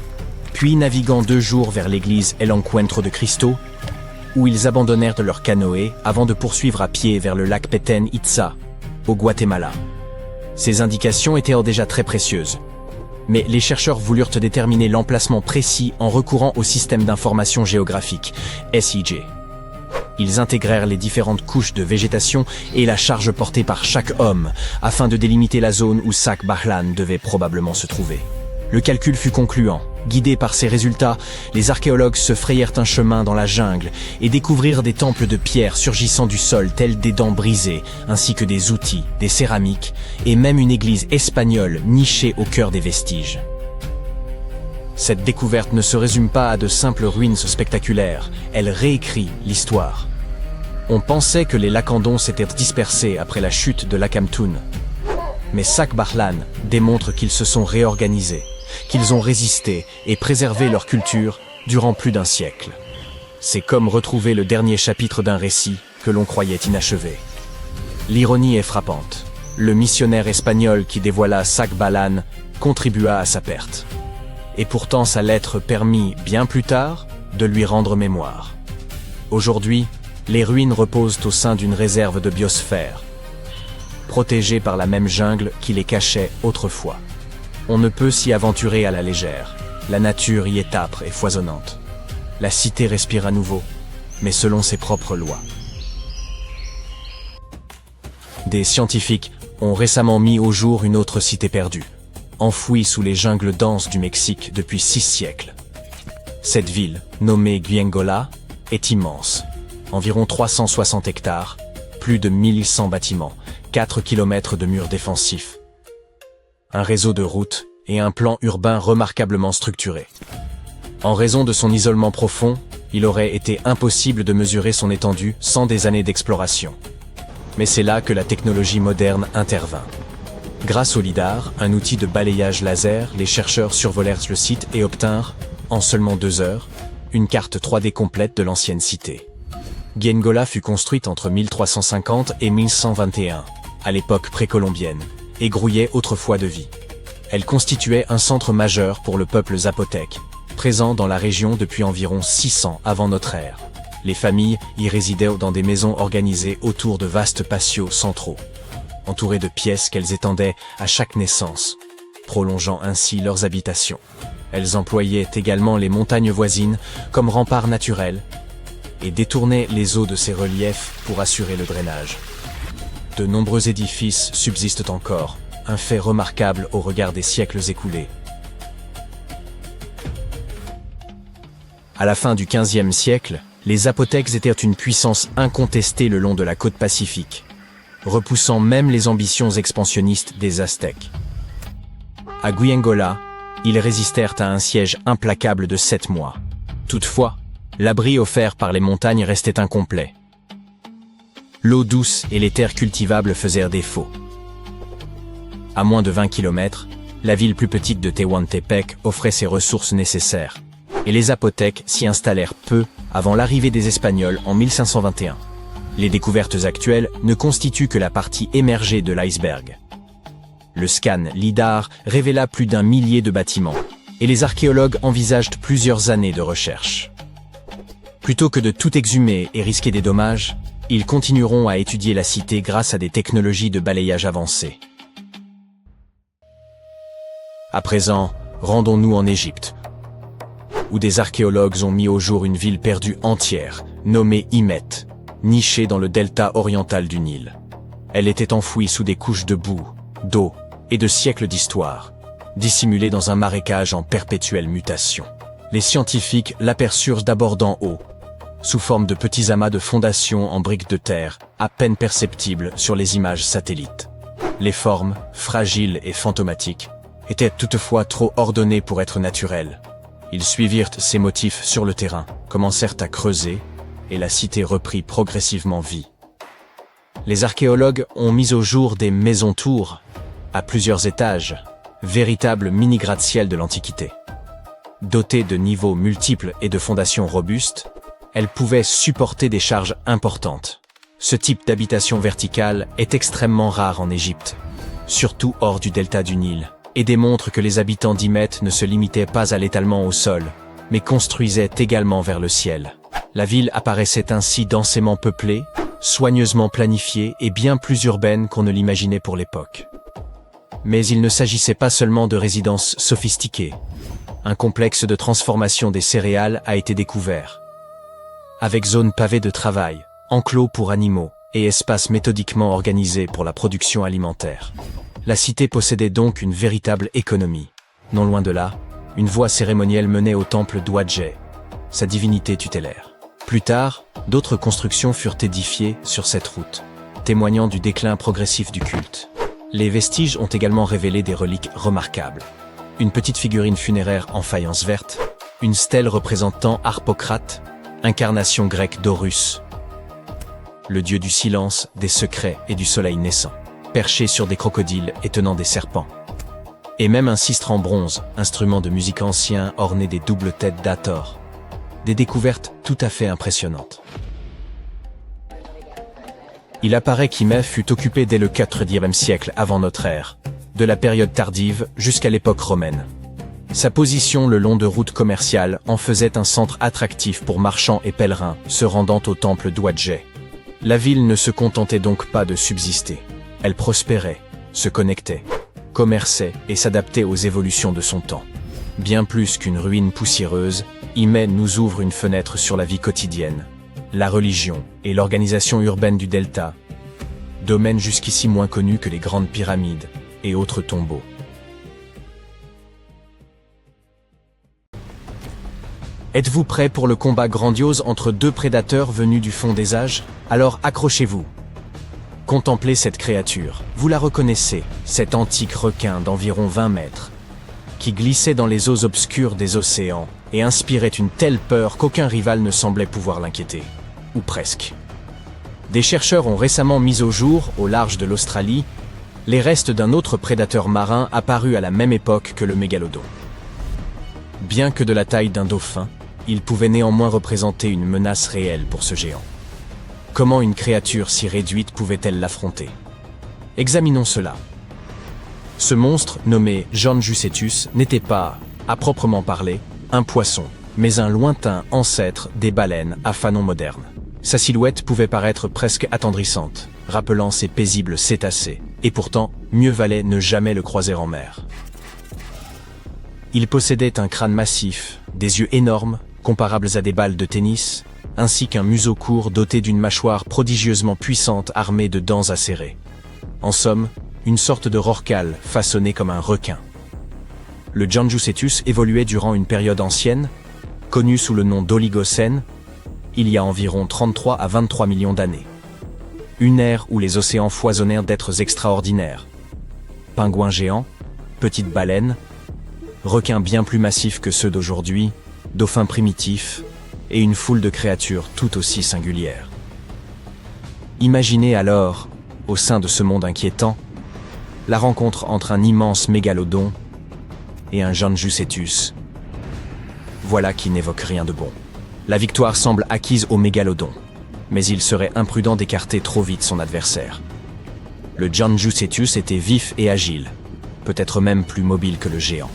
puis naviguant 2 jours vers l'église El Encuentro de Cristo, où ils abandonnèrent leur canoë avant de poursuivre à pied vers le lac Petén Itzá, au Guatemala. Ces indications étaient déjà très précieuses. Mais les chercheurs voulurent déterminer l'emplacement précis en recourant au système d'information géographique, SIG. Ils intégrèrent les différentes couches de végétation et la charge portée par chaque homme, afin de délimiter la zone où Sac-Bahlan devait probablement se trouver. Le calcul fut concluant. Guidés par ces résultats, les archéologues se frayèrent un chemin dans la jungle et découvrirent des temples de pierre surgissant du sol tels des dents brisées, ainsi que des outils, des céramiques et même une église espagnole nichée au cœur des vestiges. Cette découverte ne se résume pas à de simples ruines spectaculaires, elle réécrit l'histoire. On pensait que les Lacandons s'étaient dispersés après la chute de Lacamtún. Mais Sac-Bahlan démontre qu'ils se sont réorganisés, qu'ils ont résisté et préservé leur culture durant plus d'1 siècle. C'est comme retrouver le dernier chapitre d'un récit que l'on croyait inachevé. L'ironie est frappante. Le missionnaire espagnol qui dévoila Sac-Bahlan contribua à sa perte. Et pourtant sa lettre permit, bien plus tard, de lui rendre mémoire. Aujourd'hui, les ruines reposent au sein d'une réserve de biosphère, protégée par la même jungle qui les cachait autrefois. On ne peut s'y aventurer à la légère. La nature y est âpre et foisonnante. La cité respire à nouveau, mais selon ses propres lois. Des scientifiques ont récemment mis au jour une autre cité perdue, enfouie sous les jungles denses du Mexique depuis 6 siècles. Cette ville, nommée Guyengola, est immense. Environ 360 hectares, plus de 1100 bâtiments, 4 kilomètres de murs défensifs, un réseau de routes et un plan urbain remarquablement structuré. En raison de son isolement profond, il aurait été impossible de mesurer son étendue sans des années d'exploration. Mais c'est là que la technologie moderne intervint. Grâce au lidar, un outil de balayage laser, les chercheurs survolèrent le site et obtinrent, en seulement 2 heures, une carte 3D complète de l'ancienne cité. Guyengola fut construite entre 1350 et 1121, à l'époque précolombienne, et grouillait autrefois de vie. Elle constituait un centre majeur pour le peuple zapotèque, présent dans la région depuis environ 600 avant notre ère. Les familles y résidaient dans des maisons organisées autour de vastes patios centraux, entourés de pièces qu'elles étendaient à chaque naissance, prolongeant ainsi leurs habitations. Elles employaient également les montagnes voisines comme rempart naturel et détournaient les eaux de ces reliefs pour assurer le drainage. De nombreux édifices subsistent encore, un fait remarquable au regard des siècles écoulés. À la fin du XVe siècle, les Zapotèques étaient une puissance incontestée le long de la côte pacifique, repoussant même les ambitions expansionnistes des Aztèques. À Guyengola, ils résistèrent à un siège implacable de 7 mois. Toutefois, l'abri offert par les montagnes restait incomplet. L'eau douce et les terres cultivables faisaient défaut. À moins de 20 km, la ville plus petite de Tehuantepec offrait ses ressources nécessaires, et les Zapotèques s'y installèrent peu avant l'arrivée des Espagnols en 1521. Les découvertes actuelles ne constituent que la partie émergée de l'iceberg. Le scan LIDAR révéla plus d'1 millier de bâtiments, et les archéologues envisagent plusieurs années de recherche. Plutôt que de tout exhumer et risquer des dommages, ils continueront à étudier la cité grâce à des technologies de balayage avancées. À présent, rendons-nous en Égypte, où des archéologues ont mis au jour une ville perdue entière, nommée Imet, nichée dans le delta oriental du Nil. Elle était enfouie sous des couches de boue, d'eau et de siècles d'histoire, dissimulée dans un marécage en perpétuelle mutation. Les scientifiques l'aperçurent d'abord d'en haut, sous forme de petits amas de fondations en briques de terre, à peine perceptibles sur les images satellites. Les formes, fragiles et fantomatiques, étaient toutefois trop ordonnées pour être naturelles. Ils suivirent ces motifs sur le terrain, commencèrent à creuser, et la cité reprit progressivement vie. Les archéologues ont mis au jour des maisons-tours, à plusieurs étages, véritables mini-gratte-ciel de l'Antiquité. Dotées de niveaux multiples et de fondations robustes, elles pouvaient supporter des charges importantes. Ce type d'habitation verticale est extrêmement rare en Égypte, surtout hors du delta du Nil, et démontre que les habitants d'Imet ne se limitaient pas à l'étalement au sol, mais construisaient également vers le ciel. La ville apparaissait ainsi densément peuplée, soigneusement planifiée et bien plus urbaine qu'on ne l'imaginait pour l'époque. Mais il ne s'agissait pas seulement de résidences sophistiquées. Un complexe de transformation des céréales a été découvert. Avec zones pavées de travail, enclos pour animaux et espaces méthodiquement organisés pour la production alimentaire. La cité possédait donc une véritable économie. Non loin de là, une voie cérémonielle menait au temple d'Ouadjet, sa divinité tutélaire. Plus tard, d'autres constructions furent édifiées sur cette route, témoignant du déclin progressif du culte. Les vestiges ont également révélé des reliques remarquables. Une petite figurine funéraire en faïence verte, une stèle représentant Harpocrate, incarnation grecque d'Horus, le dieu du silence, des secrets et du soleil naissant, perché sur des crocodiles et tenant des serpents. Et même un sistre en bronze, instrument de musique ancien orné des doubles têtes d'Hathor. Des découvertes tout à fait impressionnantes. Il apparaît qu'Hymès fut occupé dès le IVe siècle avant notre ère, de la période tardive jusqu'à l'époque romaine. Sa position le long de routes commerciales en faisait un centre attractif pour marchands et pèlerins se rendant au temple d'Ouadjet. La ville ne se contentait donc pas de subsister. Elle prospérait, se connectait, commerçait et s'adaptait aux évolutions de son temps. Bien plus qu'une ruine poussiéreuse, Hymès nous ouvre une fenêtre sur la vie quotidienne, la religion et l'organisation urbaine du delta, domaine jusqu'ici moins connu que les grandes pyramides et autres tombeaux. Êtes-vous prêts pour le combat grandiose entre deux prédateurs venus du fond des âges? Alors accrochez-vous. Contemplez cette créature. Vous la reconnaissez, cet antique requin d'environ 20 mètres, qui glissait dans les eaux obscures des océans et inspirait une telle peur qu'aucun rival ne semblait pouvoir l'inquiéter. Ou presque. Des chercheurs ont récemment mis au jour, au large de l'Australie, les restes d'un autre prédateur marin apparu à la même époque que le mégalodon. Bien que de la taille d'un dauphin, il pouvait néanmoins représenter une menace réelle pour ce géant. Comment une créature si réduite pouvait-elle l'affronter? Examinons cela. Ce monstre, nommé Janjucetus, n'était pas, à proprement parler, un poisson, mais un lointain ancêtre des baleines à fanon moderne. Sa silhouette pouvait paraître presque attendrissante, rappelant ces paisibles cétacés, et pourtant, mieux valait ne jamais le croiser en mer. Il possédait un crâne massif, des yeux énormes, comparables à des balles de tennis, ainsi qu'un museau court doté d'une mâchoire prodigieusement puissante armée de dents acérées. En somme, une sorte de rorqual façonné comme un requin. Le Janjucetus évoluait durant une période ancienne, connue sous le nom d'Oligocène, il y a environ 33 à 23 millions d'années. Une ère où les océans foisonnèrent d'êtres extraordinaires. Pingouins géants, petites baleines, requins bien plus massifs que ceux d'aujourd'hui, dauphins primitifs, et une foule de créatures tout aussi singulières. Imaginez alors, au sein de ce monde inquiétant, la rencontre entre un immense mégalodon et un Janjucetus. Voilà qui n'évoque rien de bon. La victoire semble acquise au mégalodon, mais il serait imprudent d'écarter trop vite son adversaire. Le Janjucetus était vif et agile, peut-être même plus mobile que le géant.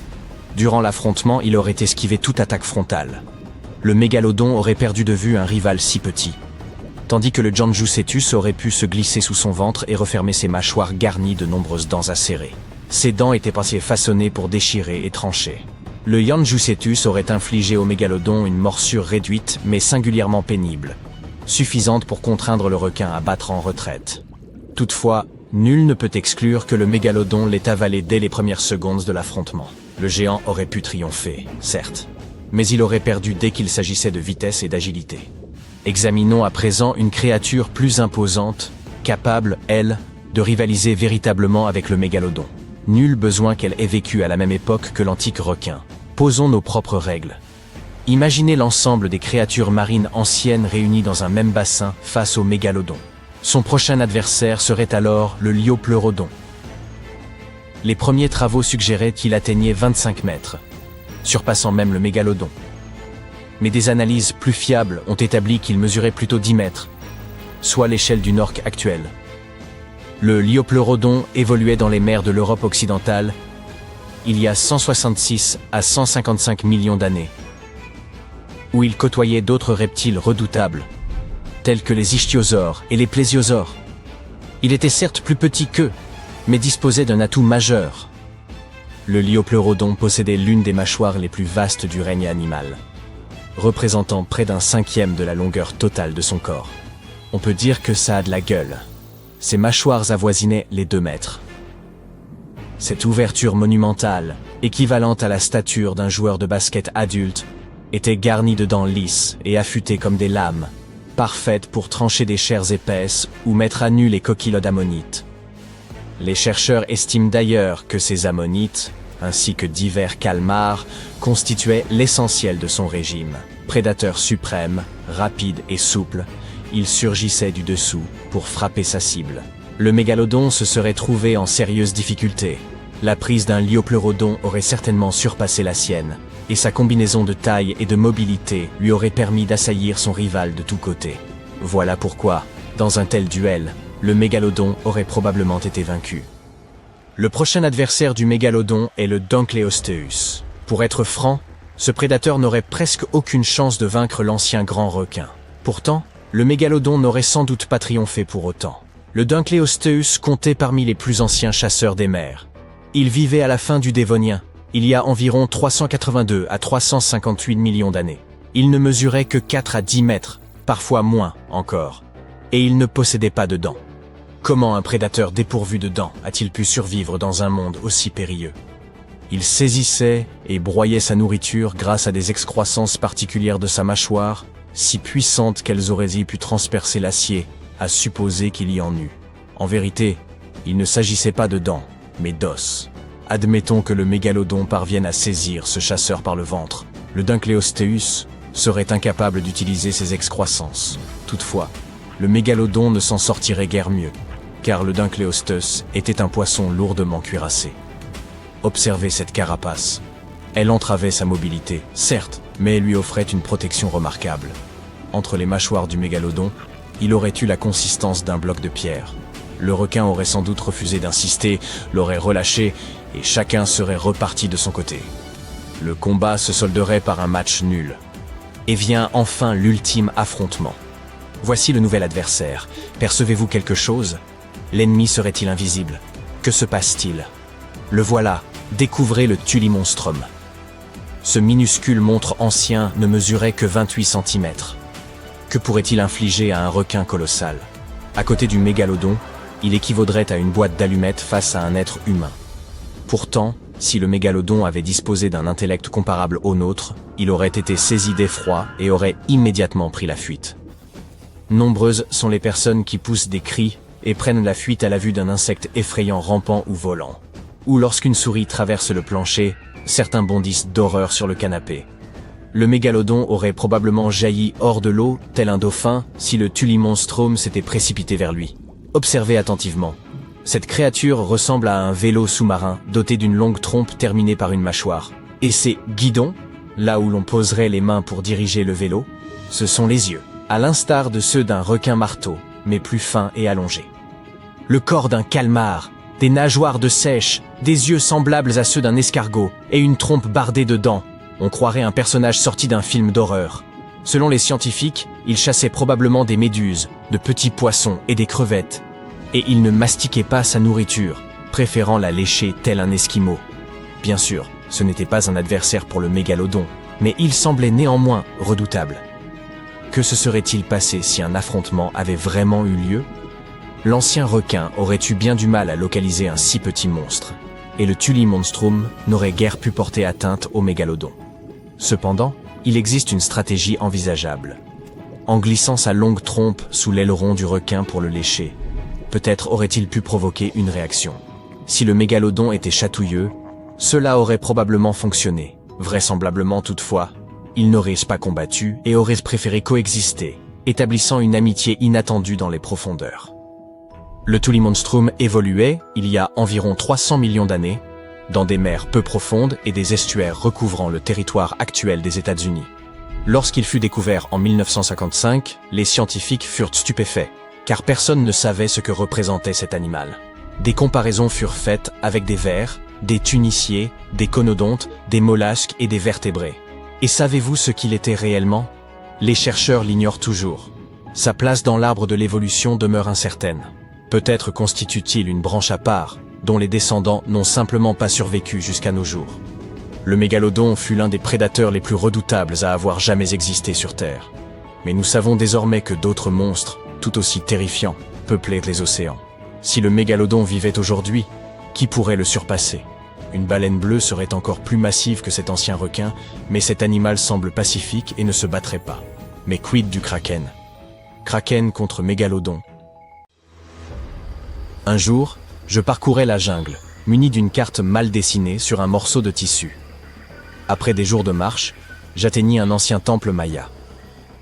Durant l'affrontement, il aurait esquivé toute attaque frontale. Le mégalodon aurait perdu de vue un rival si petit, tandis que le Janjucetus aurait pu se glisser sous son ventre et refermer ses mâchoires garnies de nombreuses dents acérées. Ses dents étaient passées façonnées pour déchirer et trancher. Le Janjucetus aurait infligé au mégalodon une morsure réduite mais singulièrement pénible, suffisante pour contraindre le requin à battre en retraite. Toutefois, nul ne peut exclure que le mégalodon l'ait avalé dès les premières secondes de l'affrontement. Le géant aurait pu triompher, certes, mais il aurait perdu dès qu'il s'agissait de vitesse et d'agilité. Examinons à présent une créature plus imposante, capable, elle, de rivaliser véritablement avec le mégalodon. Nul besoin qu'elle ait vécu à la même époque que l'antique requin. Posons nos propres règles. Imaginez l'ensemble des créatures marines anciennes réunies dans un même bassin face au mégalodon. Son prochain adversaire serait alors le liopleurodon. Les premiers travaux suggéraient qu'il atteignait 25 mètres, surpassant même le mégalodon. Mais des analyses plus fiables ont établi qu'il mesurait plutôt 10 mètres, soit l'échelle d'une orque actuelle. Le liopleurodon évoluait dans les mers de l'Europe occidentale il y a 166 à 155 millions d'années, où il côtoyait d'autres reptiles redoutables, tels que les ichthyosaures et les plésiosaures. Il était certes plus petit qu'eux, mais disposait d'un atout majeur. Le liopleurodon possédait l'une des mâchoires les plus vastes du règne animal, représentant près d'un cinquième de la longueur totale de son corps. On peut dire que ça a de la gueule. Ses mâchoires avoisinaient les 2 mètres. Cette ouverture monumentale, équivalente à la stature d'un joueur de basket adulte, était garnie de dents lisses et affûtées comme des lames, parfaites pour trancher des chairs épaisses ou mettre à nu les coquilles d'ammonites. Les chercheurs estiment d'ailleurs que ces ammonites, ainsi que divers calmars, constituaient l'essentiel de son régime. Prédateur suprême, rapide et souple, il surgissait du dessous pour frapper sa cible. Le mégalodon se serait trouvé en sérieuse difficulté. La prise d'un liopleurodon aurait certainement surpassé la sienne, et sa combinaison de taille et de mobilité lui aurait permis d'assaillir son rival de tous côtés. Voilà pourquoi, dans un tel duel, le mégalodon aurait probablement été vaincu. Le prochain adversaire du mégalodon est le Dunkleosteus. Pour être franc, ce prédateur n'aurait presque aucune chance de vaincre l'ancien grand requin. Pourtant, le mégalodon n'aurait sans doute pas triomphé pour autant. Le Dunkleosteus comptait parmi les plus anciens chasseurs des mers. Il vivait à la fin du Dévonien, il y a environ 382 à 358 millions d'années. Il ne mesurait que 4 à 10 mètres, parfois moins encore, et il ne possédait pas de dents. Comment un prédateur dépourvu de dents a-t-il pu survivre dans un monde aussi périlleux? Il saisissait et broyait sa nourriture grâce à des excroissances particulières de sa mâchoire, si puissantes qu'elles auraient pu transpercer l'acier, à supposer qu'il y en eût. En vérité, il ne s'agissait pas de dents, mais d'os. Admettons que le mégalodon parvienne à saisir ce chasseur par le ventre. Le Dunkleosteus serait incapable d'utiliser ses excroissances. Toutefois, le mégalodon ne s'en sortirait guère mieux, car le Dunkleosteus était un poisson lourdement cuirassé. Observez cette carapace. Elle entravait sa mobilité, certes, mais elle lui offrait une protection remarquable. Entre les mâchoires du mégalodon, il aurait eu la consistance d'un bloc de pierre. Le requin aurait sans doute refusé d'insister, l'aurait relâché, et chacun serait reparti de son côté. Le combat se solderait par un match nul. Et vient enfin l'ultime affrontement. Voici le nouvel adversaire. Percevez-vous quelque chose? L'ennemi serait-il invisible? Que se passe-t-il? Le voilà, découvrez le Tulimonstrum. Ce minuscule monstre ancien ne mesurait que 28 cm. Que pourrait-il infliger à un requin colossal? À côté du mégalodon, il équivaudrait à une boîte d'allumettes face à un être humain. Pourtant, si le mégalodon avait disposé d'un intellect comparable au nôtre, il aurait été saisi d'effroi et aurait immédiatement pris la fuite. Nombreuses sont les personnes qui poussent des cris et prennent la fuite à la vue d'un insecte effrayant rampant ou volant. Ou lorsqu'une souris traverse le plancher, certains bondissent d'horreur sur le canapé. Le mégalodon aurait probablement jailli hors de l'eau, tel un dauphin, si le Tulimonstrum s'était précipité vers lui. Observez attentivement. Cette créature ressemble à un vélo sous-marin doté d'une longue trompe terminée par une mâchoire. Et ses guidons, là où l'on poserait les mains pour diriger le vélo, ce sont les yeux, à l'instar de ceux d'un requin-marteau, mais plus fins et allongés. Le corps d'un calmar, des nageoires de sèche, des yeux semblables à ceux d'un escargot et une trompe bardée de dents. On croirait un personnage sorti d'un film d'horreur. Selon les scientifiques, il chassait probablement des méduses, de petits poissons et des crevettes. Et il ne mastiquait pas sa nourriture, préférant la lécher tel un esquimau. Bien sûr, ce n'était pas un adversaire pour le mégalodon, mais il semblait néanmoins redoutable. Que se serait-il passé si un affrontement avait vraiment eu lieu? L'ancien requin aurait eu bien du mal à localiser un si petit monstre, et le Tulimonstrum n'aurait guère pu porter atteinte au mégalodon. Cependant, il existe une stratégie envisageable. En glissant sa longue trompe sous l'aileron du requin pour le lécher, peut-être aurait-il pu provoquer une réaction. Si le mégalodon était chatouilleux, cela aurait probablement fonctionné. Vraisemblablement toutefois, ils n'auraient pas combattu et auraient préféré coexister, établissant une amitié inattendue dans les profondeurs. Le Tulimonstrum évoluait, il y a environ 300 millions d'années, dans des mers peu profondes et des estuaires recouvrant le territoire actuel des États-Unis. Lorsqu'il fut découvert en 1955, les scientifiques furent stupéfaits, car personne ne savait ce que représentait cet animal. Des comparaisons furent faites avec des vers, des tuniciers, des conodontes, des mollusques et des vertébrés. Et savez-vous ce qu'il était réellement? Les chercheurs l'ignorent toujours. Sa place dans l'arbre de l'évolution demeure incertaine. Peut-être constitue-t-il une branche à part, dont les descendants n'ont simplement pas survécu jusqu'à nos jours. Le mégalodon fut l'un des prédateurs les plus redoutables à avoir jamais existé sur Terre. Mais nous savons désormais que d'autres monstres, tout aussi terrifiants, peuplaient les océans. Si le mégalodon vivait aujourd'hui, qui pourrait le surpasser? Une baleine bleue serait encore plus massive que cet ancien requin, mais cet animal semble pacifique et ne se battrait pas. Mais quid du kraken? Kraken contre mégalodon. Un jour, je parcourais la jungle, muni d'une carte mal dessinée sur un morceau de tissu. Après des jours de marche, j'atteignis un ancien temple maya.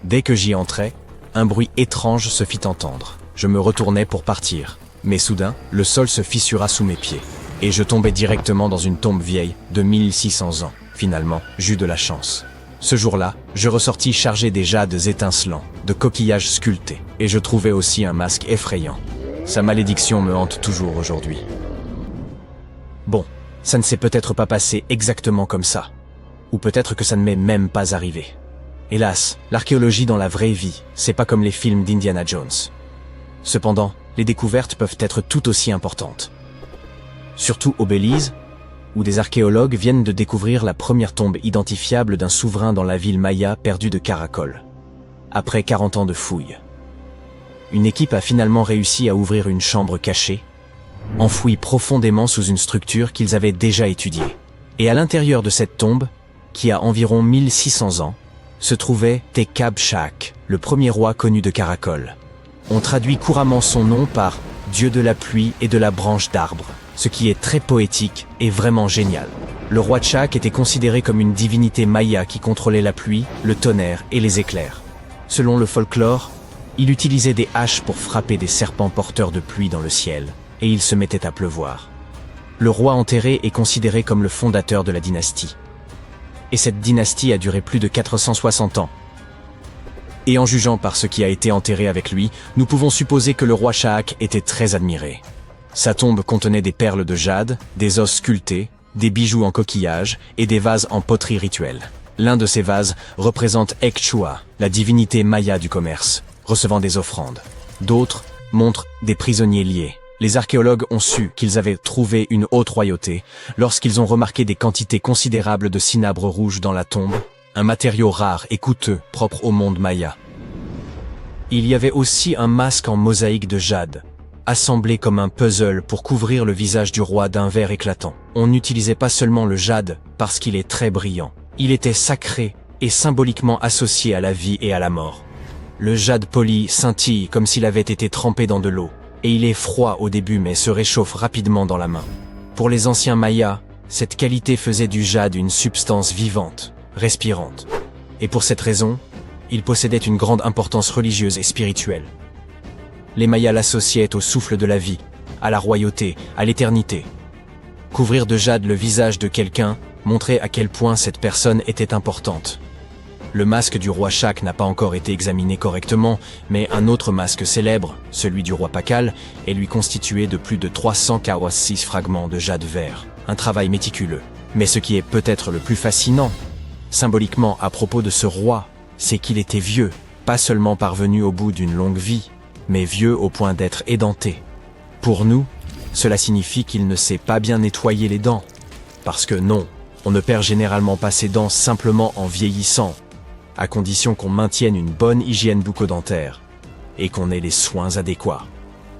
Dès que j'y entrais, un bruit étrange se fit entendre. Je me retournai pour partir, mais soudain, le sol se fissura sous mes pieds, et je tombai directement dans une tombe vieille de 1600 ans. Finalement, j'eus de la chance. Ce jour-là, je ressortis chargé des jades étincelants, de coquillages sculptés, et je trouvai aussi un masque effrayant. Sa malédiction me hante toujours aujourd'hui. Bon, ça ne s'est peut-être pas passé exactement comme ça. Ou peut-être que ça ne m'est même pas arrivé. Hélas, l'archéologie dans la vraie vie, c'est pas comme les films d'Indiana Jones. Cependant, les découvertes peuvent être tout aussi importantes. Surtout au Belize, où des archéologues viennent de découvrir la première tombe identifiable d'un souverain dans la ville maya perdue de Caracol. Après 40 ans de fouilles. Une équipe a finalement réussi à ouvrir une chambre cachée, enfouie profondément sous une structure qu'ils avaient déjà étudiée. Et à l'intérieur de cette tombe, qui a environ 1600 ans, se trouvait Tekab Shak, le premier roi connu de Caracol. On traduit couramment son nom par « Dieu de la pluie et de la branche d'arbre », ce qui est très poétique et vraiment génial. Le roi Shak était considéré comme une divinité maya qui contrôlait la pluie, le tonnerre et les éclairs. Selon le folklore, il utilisait des haches pour frapper des serpents porteurs de pluie dans le ciel, et il se mettait à pleuvoir. Le roi enterré est considéré comme le fondateur de la dynastie. Et cette dynastie a duré plus de 460 ans. Et en jugeant par ce qui a été enterré avec lui, nous pouvons supposer que le roi Shak était très admiré. Sa tombe contenait des perles de jade, des os sculptés, des bijoux en coquillage et des vases en poterie rituelle. L'un de ces vases représente Ekchua, la divinité maya du commerce, recevant des offrandes. D'autres montrent des prisonniers liés. Les archéologues ont su qu'ils avaient trouvé une haute royauté lorsqu'ils ont remarqué des quantités considérables de cinabre rouge dans la tombe, un matériau rare et coûteux propre au monde maya. Il y avait aussi un masque en mosaïque de jade, assemblé comme un puzzle pour couvrir le visage du roi d'un vert éclatant. On n'utilisait pas seulement le jade parce qu'il est très brillant. Il était sacré et symboliquement associé à la vie et à la mort. Le jade poli scintille comme s'il avait été trempé dans de l'eau. Et il est froid au début mais se réchauffe rapidement dans la main. Pour les anciens Mayas, cette qualité faisait du jade une substance vivante, respirante. Et pour cette raison, il possédait une grande importance religieuse et spirituelle. Les Mayas l'associaient au souffle de la vie, à la royauté, à l'éternité. Couvrir de jade le visage de quelqu'un montrait à quel point cette personne était importante. Le masque du roi Shak n'a pas encore été examiné correctement, mais un autre masque célèbre, celui du roi Pakal, est lui constitué de plus de 346 fragments de jade vert. Un travail méticuleux. Mais ce qui est peut-être le plus fascinant, symboliquement à propos de ce roi, c'est qu'il était vieux, pas seulement parvenu au bout d'une longue vie, mais vieux au point d'être édenté. Pour nous, cela signifie qu'il ne sait pas bien nettoyer les dents. Parce que non, on ne perd généralement pas ses dents simplement en vieillissant, à condition qu'on maintienne une bonne hygiène bucco-dentaire et qu'on ait les soins adéquats.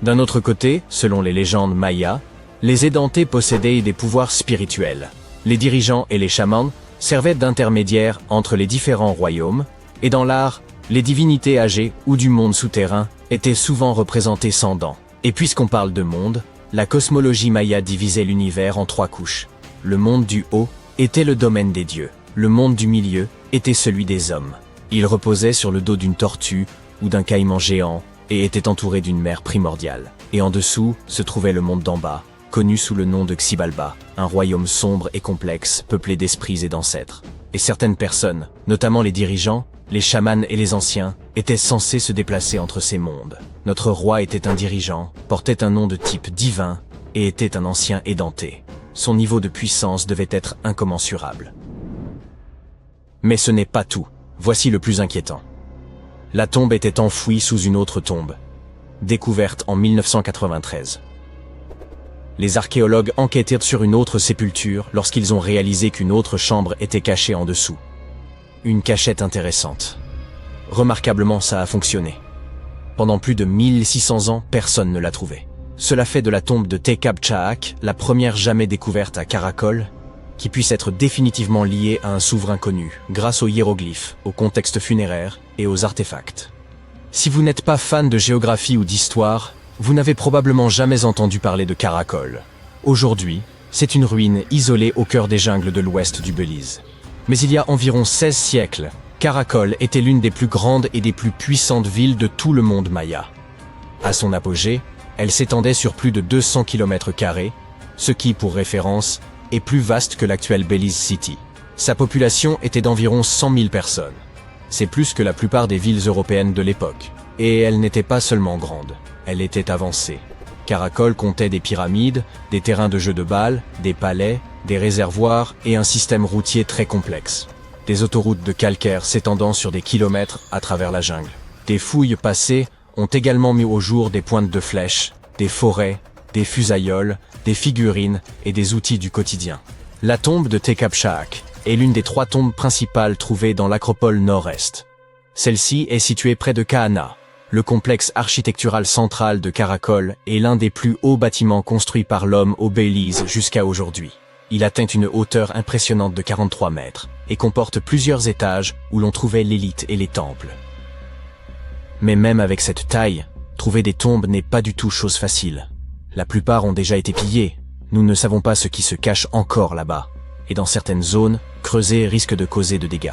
D'un autre côté, selon les légendes mayas, les édentés possédaient des pouvoirs spirituels. Les dirigeants et les chamans servaient d'intermédiaire entre les différents royaumes, et dans l'art, les divinités âgées ou du monde souterrain étaient souvent représentées sans dents. Et puisqu'on parle de monde, la cosmologie maya divisait l'univers en 3 couches. Le monde du haut était le domaine des dieux. Le monde du milieu était celui des hommes. Il reposait sur le dos d'une tortue ou d'un caïman géant et était entouré d'une mer primordiale. Et en dessous se trouvait le monde d'en bas, connu sous le nom de Xibalba, un royaume sombre et complexe, peuplé d'esprits et d'ancêtres. Et certaines personnes, notamment les dirigeants, les chamans et les anciens, étaient censés se déplacer entre ces mondes. Notre roi était un dirigeant, portait un nom de type divin et était un ancien édenté. Son niveau de puissance devait être incommensurable. Mais ce n'est pas tout. Voici le plus inquiétant. La tombe était enfouie sous une autre tombe, découverte en 1993. Les archéologues enquêtèrent sur une autre sépulture lorsqu'ils ont réalisé qu'une autre chambre était cachée en dessous. Une cachette intéressante. Remarquablement, ça a fonctionné. Pendant plus de 1600 ans, personne ne l'a trouvée. Cela fait de la tombe de Tekab Chahak la première jamais découverte à Karakol, qui puisse être définitivement liée à un souverain connu, grâce aux hiéroglyphes, au contexte funéraire et aux artefacts. Si vous n'êtes pas fan de géographie ou d'histoire, vous n'avez probablement jamais entendu parler de Karakol. Aujourd'hui, c'est une ruine isolée au cœur des jungles de l'ouest du Belize. Mais il y a environ 16 siècles, Karakol était l'une des plus grandes et des plus puissantes villes de tout le monde maya. À son apogée, elle s'étendait sur plus de 200 km², ce qui, pour référence, est plus vaste que l'actuelle Belize City. Sa population était d'environ 100 000 personnes. C'est plus que la plupart des villes européennes de l'époque. Et elle n'était pas seulement grande, elle était avancée. Karakol comptait des pyramides, des terrains de jeux de balles, des palais, des réservoirs et un système routier très complexe. Des autoroutes de calcaire s'étendant sur des kilomètres à travers la jungle. Des fouilles passées ont également mis au jour des pointes de flèches, des forêts, des fusailloles, des figurines et des outils du quotidien. La tombe de Tekab Chahak est l'une des 3 tombes principales trouvées dans l'acropole nord-est. Celle-ci est située près de Kahana. Le complexe architectural central de Karakol est l'un des plus hauts bâtiments construits par l'homme au Belize jusqu'à aujourd'hui. Il atteint une hauteur impressionnante de 43 mètres et comporte plusieurs étages où l'on trouvait l'élite et les temples. Mais même avec cette taille, trouver des tombes n'est pas du tout chose facile. La plupart ont déjà été pillées. Nous ne savons pas ce qui se cache encore là-bas. Et dans certaines zones, creuser risque de causer de dégâts.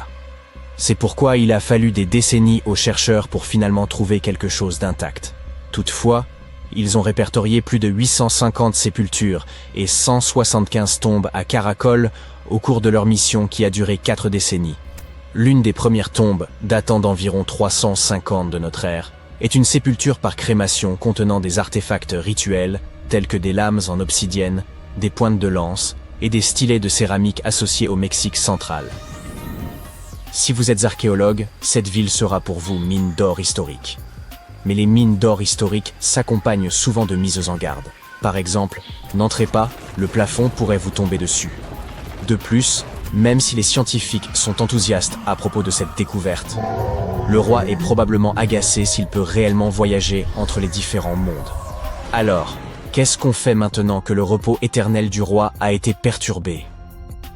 C'est pourquoi il a fallu des décennies aux chercheurs pour finalement trouver quelque chose d'intact. Toutefois, ils ont répertorié plus de 850 sépultures et 175 tombes à Karakol au cours de leur mission qui a duré 4 décennies. L'une des premières tombes, datant d'environ 350 de notre ère, est une sépulture par crémation contenant des artefacts rituels tels que des lames en obsidienne, des pointes de lance et des stylets de céramique associés au Mexique central. Si vous êtes archéologue, cette ville sera pour vous mine d'or historique. Mais les mines d'or historiques s'accompagnent souvent de mises en garde. Par exemple, n'entrez pas, le plafond pourrait vous tomber dessus. De plus, même si les scientifiques sont enthousiastes à propos de cette découverte, le roi est probablement agacé s'il peut réellement voyager entre les différents mondes. Alors, qu'est-ce qu'on fait maintenant que le repos éternel du roi a été perturbé?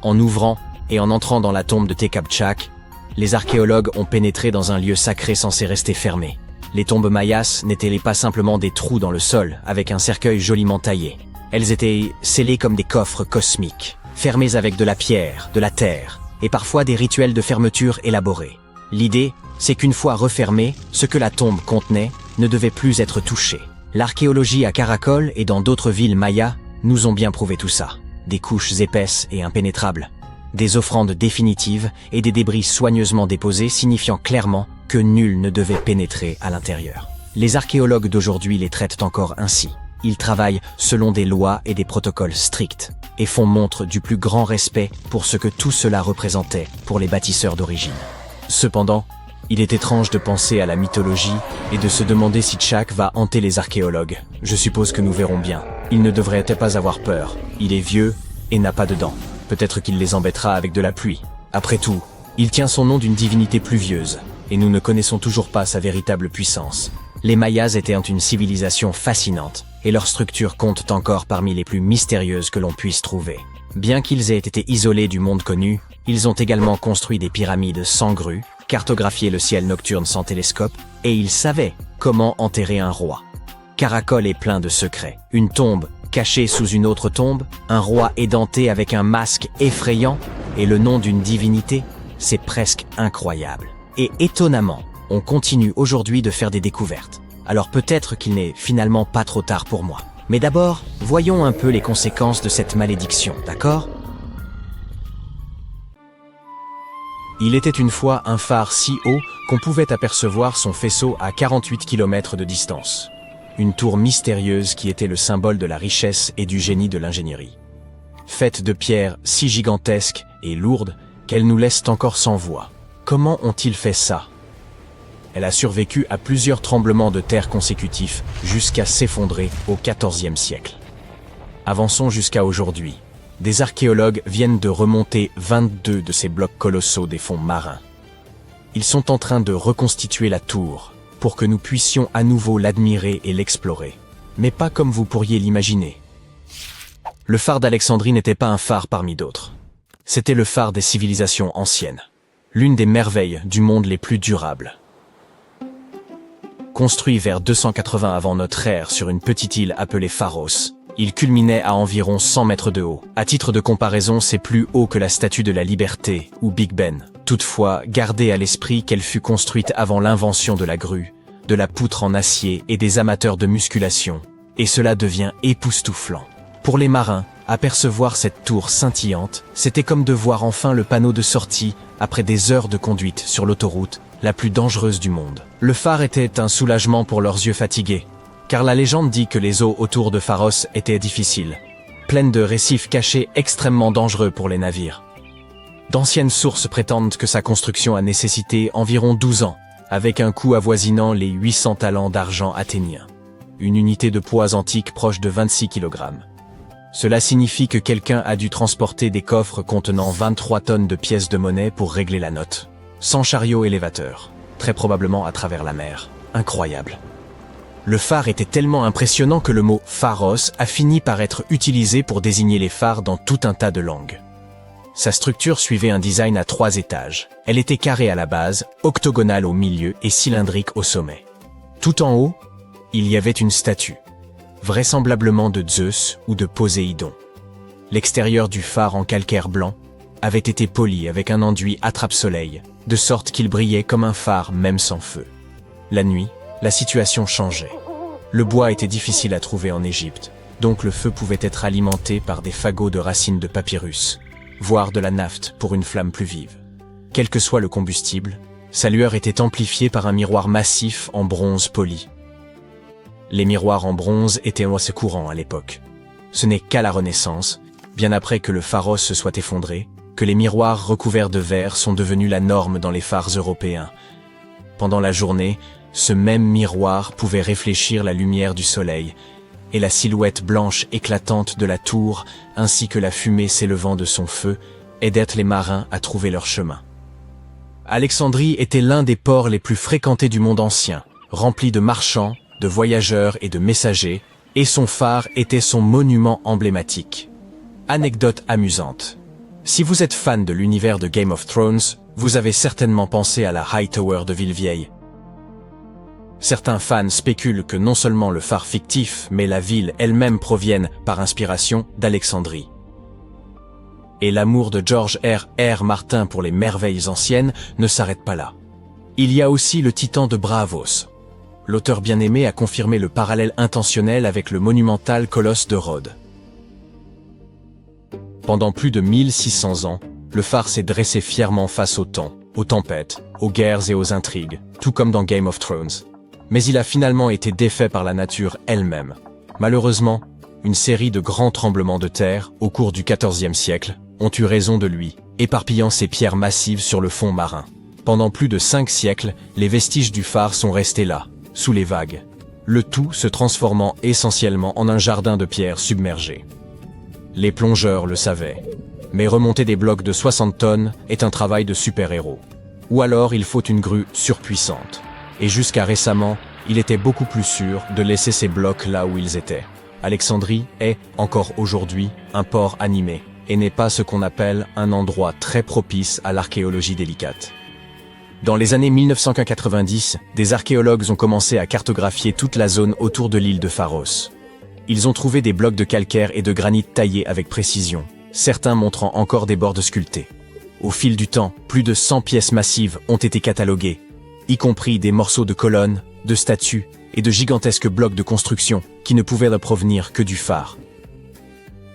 En ouvrant et en entrant dans la tombe de Tekab Chahak, les archéologues ont pénétré dans un lieu sacré censé rester fermé. Les tombes mayas n'étaient pas simplement des trous dans le sol avec un cercueil joliment taillé. Elles étaient scellées comme des coffres cosmiques, fermés avec de la pierre, de la terre, et parfois des rituels de fermeture élaborés. L'idée, c'est qu'une fois refermée, ce que la tombe contenait ne devait plus être touché. L'archéologie à Karakol et dans d'autres villes mayas nous ont bien prouvé tout ça. Des couches épaisses et impénétrables, des offrandes définitives et des débris soigneusement déposés signifiant clairement que nul ne devait pénétrer à l'intérieur. Les archéologues d'aujourd'hui les traitent encore ainsi. Ils travaillent selon des lois et des protocoles stricts et font montre du plus grand respect pour ce que tout cela représentait pour les bâtisseurs d'origine. Cependant, il est étrange de penser à la mythologie et de se demander si Chahak va hanter les archéologues. Je suppose que nous verrons bien. Il ne devrait pas avoir peur. Il est vieux et n'a pas de dents. Peut-être qu'il les embêtera avec de la pluie. Après tout, il tient son nom d'une divinité pluvieuse, et nous ne connaissons toujours pas sa véritable puissance. Les Mayas étaient une civilisation fascinante, et leur structure compte encore parmi les plus mystérieuses que l'on puisse trouver. Bien qu'ils aient été isolés du monde connu, ils ont également construit des pyramides sans grue, cartographié le ciel nocturne sans télescope, et ils savaient comment enterrer un roi. Caracol est plein de secrets. Une tombe cachée sous une autre tombe, un roi édenté avec un masque effrayant, et le nom d'une divinité, c'est presque incroyable. Et étonnamment, on continue aujourd'hui de faire des découvertes. Alors peut-être qu'il n'est finalement pas trop tard pour moi. Mais d'abord, voyons un peu les conséquences de cette malédiction, d'accord ? Il était une fois un phare si haut qu'on pouvait apercevoir son faisceau à 48 km de distance. Une tour mystérieuse qui était le symbole de la richesse et du génie de l'ingénierie. Faite de pierres si gigantesques et lourdes qu'elles nous laissent encore sans voix. Comment ont-ils fait ça ? Elle a survécu à plusieurs tremblements de terre consécutifs jusqu'à s'effondrer au XIVe siècle. Avançons jusqu'à aujourd'hui. Des archéologues viennent de remonter 22 de ces blocs colossaux des fonds marins. Ils sont en train de reconstituer la tour pour que nous puissions à nouveau l'admirer et l'explorer. Mais pas comme vous pourriez l'imaginer. Le phare d'Alexandrie n'était pas un phare parmi d'autres. C'était le phare des civilisations anciennes. L'une des merveilles du monde les plus durables. Construit vers 280 avant notre ère sur une petite île appelée Pharos, il culminait à environ 100 mètres de haut. À titre de comparaison, c'est plus haut que la Statue de la Liberté, ou Big Ben. Toutefois, gardez à l'esprit qu'elle fut construite avant l'invention de la grue, de la poutre en acier et des amateurs de musculation. Et cela devient époustouflant. Pour les marins, apercevoir cette tour scintillante, c'était comme de voir enfin le panneau de sortie après des heures de conduite sur l'autoroute la plus dangereuse du monde. Le phare était un soulagement pour leurs yeux fatigués, car la légende dit que les eaux autour de Pharos étaient difficiles, pleines de récifs cachés extrêmement dangereux pour les navires. D'anciennes sources prétendent que sa construction a nécessité environ 12 ans, avec un coût avoisinant les 800 talents d'argent athéniens, une unité de poids antique proche de 26 kg. Cela signifie que quelqu'un a dû transporter des coffres contenant 23 tonnes de pièces de monnaie pour régler la note, sans chariot élévateur, très probablement à travers la mer. Incroyable. Le phare était tellement impressionnant que le mot « pharos » a fini par être utilisé pour désigner les phares dans tout un tas de langues. Sa structure suivait un design à 3 étages. Elle était carrée à la base, octogonale au milieu et cylindrique au sommet. Tout en haut, il y avait une statue, vraisemblablement de Zeus ou de Poséidon. L'extérieur du phare en calcaire blanc avait été poli avec un enduit attrape-soleil, de sorte qu'il brillait comme un phare même sans feu. La nuit, la situation changeait. Le bois était difficile à trouver en Égypte, donc le feu pouvait être alimenté par des fagots de racines de papyrus, voire de la naphte pour une flamme plus vive. Quel que soit le combustible, sa lueur était amplifiée par un miroir massif en bronze poli. Les miroirs en bronze étaient assez courants à l'époque. Ce n'est qu'à la Renaissance, bien après que le Pharos se soit effondré, que les miroirs recouverts de verre sont devenus la norme dans les phares européens. Pendant la journée, ce même miroir pouvait réfléchir la lumière du soleil, et la silhouette blanche éclatante de la tour, ainsi que la fumée s'élevant de son feu, aidaient les marins à trouver leur chemin. Alexandrie était l'un des ports les plus fréquentés du monde ancien, rempli de marchands, de voyageurs et de messagers, et son phare était son monument emblématique. Anecdote amusante. Si vous êtes fan de l'univers de Game of Thrones, vous avez certainement pensé à la Hightower de Villevieille. Certains fans spéculent que non seulement le phare fictif, mais la ville elle-même proviennent, par inspiration, d'Alexandrie. Et l'amour de George R.R. Martin pour les merveilles anciennes ne s'arrête pas là. Il y a aussi le titan de Braavos. L'auteur bien-aimé a confirmé le parallèle intentionnel avec le monumental colosse de Rhodes. Pendant plus de 1600 ans, le phare s'est dressé fièrement face au temps, aux tempêtes, aux guerres et aux intrigues, tout comme dans Game of Thrones. Mais il a finalement été défait par la nature elle-même. Malheureusement, une série de grands tremblements de terre, au cours du XIVe siècle, ont eu raison de lui, éparpillant ses pierres massives sur le fond marin. Pendant plus de 5 siècles, les vestiges du phare sont restés là, sous les vagues. Le tout se transformant essentiellement en un jardin de pierres submergées. Les plongeurs le savaient. Mais remonter des blocs de 60 tonnes est un travail de super-héros. Ou alors il faut une grue surpuissante. Et jusqu'à récemment, il était beaucoup plus sûr de laisser ces blocs là où ils étaient. Alexandrie est, encore aujourd'hui, un port animé, et n'est pas ce qu'on appelle un endroit très propice à l'archéologie délicate. Dans les années 1990, des archéologues ont commencé à cartographier toute la zone autour de l'île de Pharos. Ils ont trouvé des blocs de calcaire et de granit taillés avec précision, certains montrant encore des bords sculptés. Au fil du temps, plus de 100 pièces massives ont été cataloguées, y compris des morceaux de colonnes, de statues et de gigantesques blocs de construction qui ne pouvaient provenir que du phare.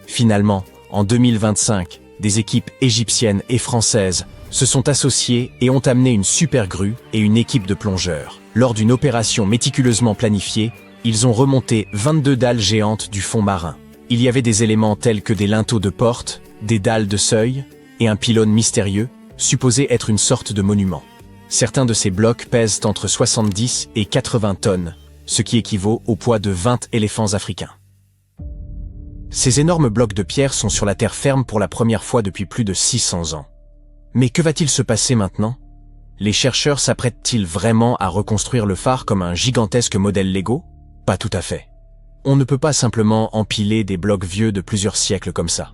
Finalement, en 2025, des équipes égyptiennes et françaises se sont associées et ont amené une super grue et une équipe de plongeurs. Lors d'une opération méticuleusement planifiée, ils ont remonté 22 dalles géantes du fond marin. Il y avait des éléments tels que des linteaux de porte, des dalles de seuil et un pylône mystérieux, supposé être une sorte de monument. Certains de ces blocs pèsent entre 70 et 80 tonnes, ce qui équivaut au poids de 20 éléphants africains. Ces énormes blocs de pierre sont sur la terre ferme pour la première fois depuis plus de 600 ans. Mais que va-t-il se passer maintenant? Les chercheurs s'apprêtent-ils vraiment à reconstruire le phare comme un gigantesque modèle Lego? Pas tout à fait. On ne peut pas simplement empiler des blocs vieux de plusieurs siècles comme ça.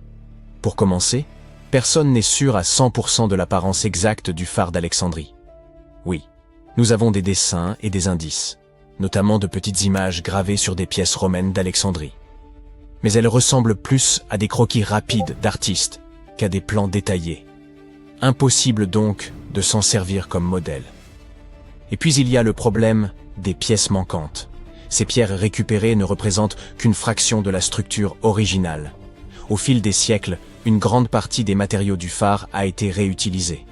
Pour commencer, personne n'est sûr à 100% de l'apparence exacte du phare d'Alexandrie. Oui, nous avons des dessins et des indices, notamment de petites images gravées sur des pièces romaines d'Alexandrie. Mais elles ressemblent plus à des croquis rapides d'artistes qu'à des plans détaillés. Impossible donc de s'en servir comme modèle. Et puis il y a le problème des pièces manquantes. Ces pierres récupérées ne représentent qu'une fraction de la structure originale. Au fil des siècles, une grande partie des matériaux du phare a été réutilisée.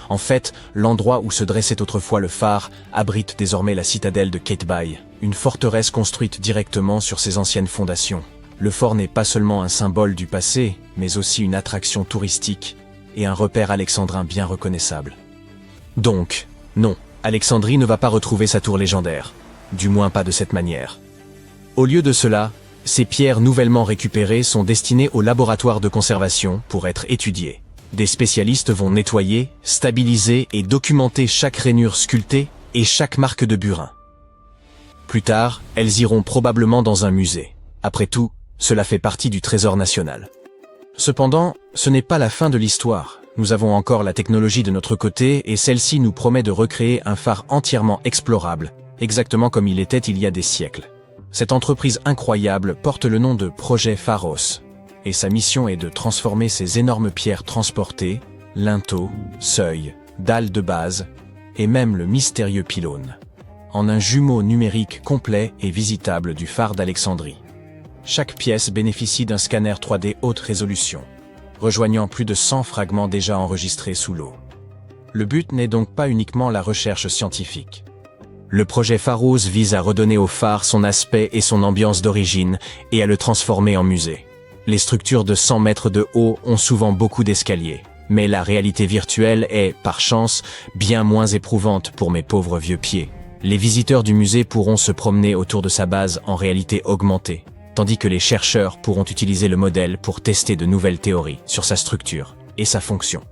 En fait, l'endroit où se dressait autrefois le phare abrite désormais la citadelle de Qaitbay, une forteresse construite directement sur ses anciennes fondations. Le fort n'est pas seulement un symbole du passé, mais aussi une attraction touristique et un repère alexandrin bien reconnaissable. Donc, non, Alexandrie ne va pas retrouver sa tour légendaire, du moins pas de cette manière. Au lieu de cela, ces pierres nouvellement récupérées sont destinées au laboratoire de conservation pour être étudiées. Des spécialistes vont nettoyer, stabiliser et documenter chaque rainure sculptée et chaque marque de burin. Plus tard, elles iront probablement dans un musée. Après tout, cela fait partie du trésor national. Cependant, ce n'est pas la fin de l'histoire. Nous avons encore la technologie de notre côté et celle-ci nous promet de recréer un phare entièrement explorable, exactement comme il était il y a des siècles. Cette entreprise incroyable porte le nom de Projet Pharos, et sa mission est de transformer ces énormes pierres transportées, linteaux, seuils, dalles de base, et même le mystérieux pylône, en un jumeau numérique complet et visitable du phare d'Alexandrie. Chaque pièce bénéficie d'un scanner 3D haute résolution, rejoignant plus de 100 fragments déjà enregistrés sous l'eau. Le but n'est donc pas uniquement la recherche scientifique. Le projet Pharos vise à redonner au phare son aspect et son ambiance d'origine et à le transformer en musée. Les structures de 100 mètres de haut ont souvent beaucoup d'escaliers, mais la réalité virtuelle est, par chance, bien moins éprouvante pour mes pauvres vieux pieds. Les visiteurs du musée pourront se promener autour de sa base en réalité augmentée, tandis que les chercheurs pourront utiliser le modèle pour tester de nouvelles théories sur sa structure et sa fonction.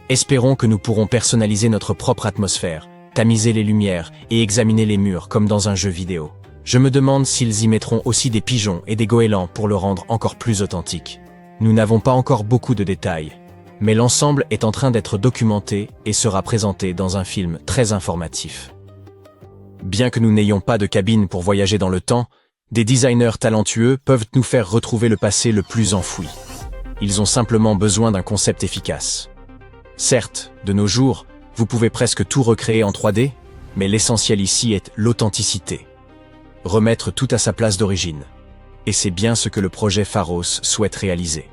Espérons que nous pourrons personnaliser notre propre atmosphère, tamiser les lumières et examiner les murs comme dans un jeu vidéo. Je me demande s'ils y mettront aussi des pigeons et des goélands pour le rendre encore plus authentique. Nous n'avons pas encore beaucoup de détails, mais l'ensemble est en train d'être documenté et sera présenté dans un film très informatif. Bien que nous n'ayons pas de cabine pour voyager dans le temps, des designers talentueux peuvent nous faire retrouver le passé le plus enfoui. Ils ont simplement besoin d'un concept efficace. Certes, de nos jours, vous pouvez presque tout recréer en 3D, mais l'essentiel ici est l'authenticité. Remettre tout à sa place d'origine. Et c'est bien ce que le projet Pharos souhaite réaliser.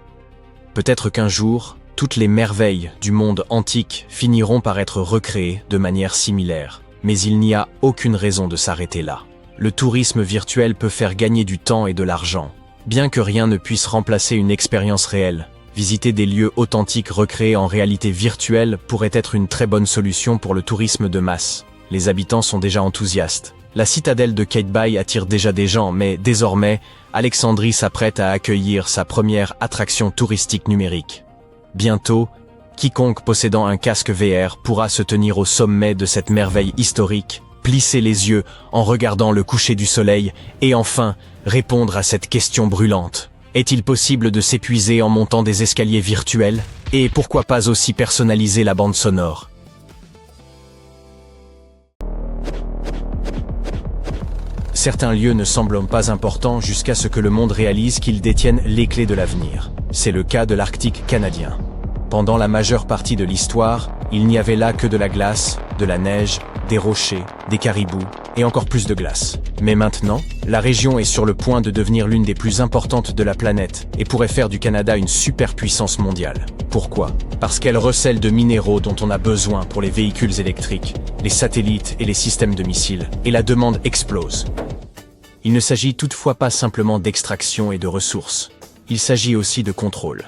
Peut-être qu'un jour, toutes les merveilles du monde antique finiront par être recréées de manière similaire, mais il n'y a aucune raison de s'arrêter là. Le tourisme virtuel peut faire gagner du temps et de l'argent. Bien que rien ne puisse remplacer une expérience réelle, visiter des lieux authentiques recréés en réalité virtuelle pourrait être une très bonne solution pour le tourisme de masse. Les habitants sont déjà enthousiastes. La citadelle de Qaitbay attire déjà des gens, mais désormais, Alexandrie s'apprête à accueillir sa première attraction touristique numérique. Bientôt, quiconque possédant un casque VR pourra se tenir au sommet de cette merveille historique, plisser les yeux en regardant le coucher du soleil et enfin répondre à cette question brûlante. Est-il possible de s'épuiser en montant des escaliers virtuels? Et pourquoi pas aussi personnaliser la bande sonore? Certains lieux ne semblent pas importants jusqu'à ce que le monde réalise qu'ils détiennent les clés de l'avenir. C'est le cas de l'Arctique canadien. Pendant la majeure partie de l'histoire, il n'y avait là que de la glace, de la neige, des rochers, des caribous et encore plus de glace. Mais maintenant, la région est sur le point de devenir l'une des plus importantes de la planète et pourrait faire du Canada une superpuissance mondiale. Pourquoi? Parce qu'elle recèle de minéraux dont on a besoin pour les véhicules électriques, les satellites et les systèmes de missiles, et la demande explose. Il ne s'agit toutefois pas simplement d'extraction et de ressources. Il s'agit aussi de contrôle.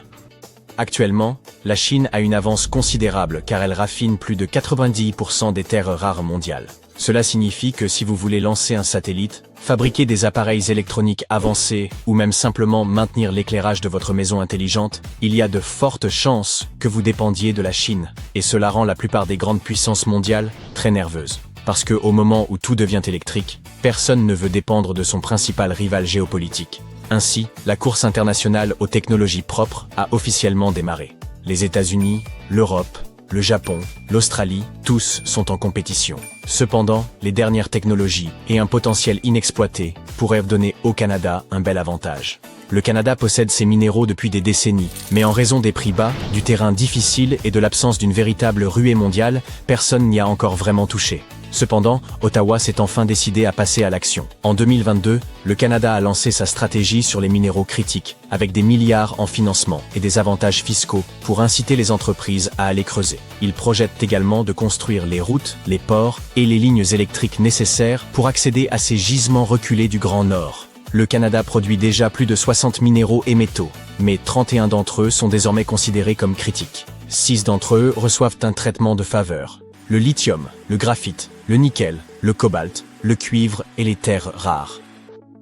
Actuellement, la Chine a une avance considérable car elle raffine plus de 90% des terres rares mondiales. Cela signifie que si vous voulez lancer un satellite, fabriquer des appareils électroniques avancés ou même simplement maintenir l'éclairage de votre maison intelligente, il y a de fortes chances que vous dépendiez de la Chine. Et cela rend la plupart des grandes puissances mondiales très nerveuses. Parce que au moment où tout devient électrique, personne ne veut dépendre de son principal rival géopolitique. Ainsi, la course internationale aux technologies propres a officiellement démarré. Les États-Unis, l'Europe, le Japon, l'Australie, tous sont en compétition. Cependant, les dernières technologies et un potentiel inexploité pourraient donner au Canada un bel avantage. Le Canada possède ces minéraux depuis des décennies, mais en raison des prix bas, du terrain difficile et de l'absence d'une véritable ruée mondiale, personne n'y a encore vraiment touché. Cependant, Ottawa s'est enfin décidé à passer à l'action. En 2022, le Canada a lancé sa stratégie sur les minéraux critiques, avec des milliards en financement et des avantages fiscaux pour inciter les entreprises à aller creuser. Il projette également de construire les routes, les ports et les lignes électriques nécessaires pour accéder à ces gisements reculés du Grand Nord. Le Canada produit déjà plus de 60 minéraux et métaux, mais 31 d'entre eux sont désormais considérés comme critiques. 6 d'entre eux reçoivent un traitement de faveur. Le lithium, le graphite, le nickel, le cobalt, le cuivre et les terres rares.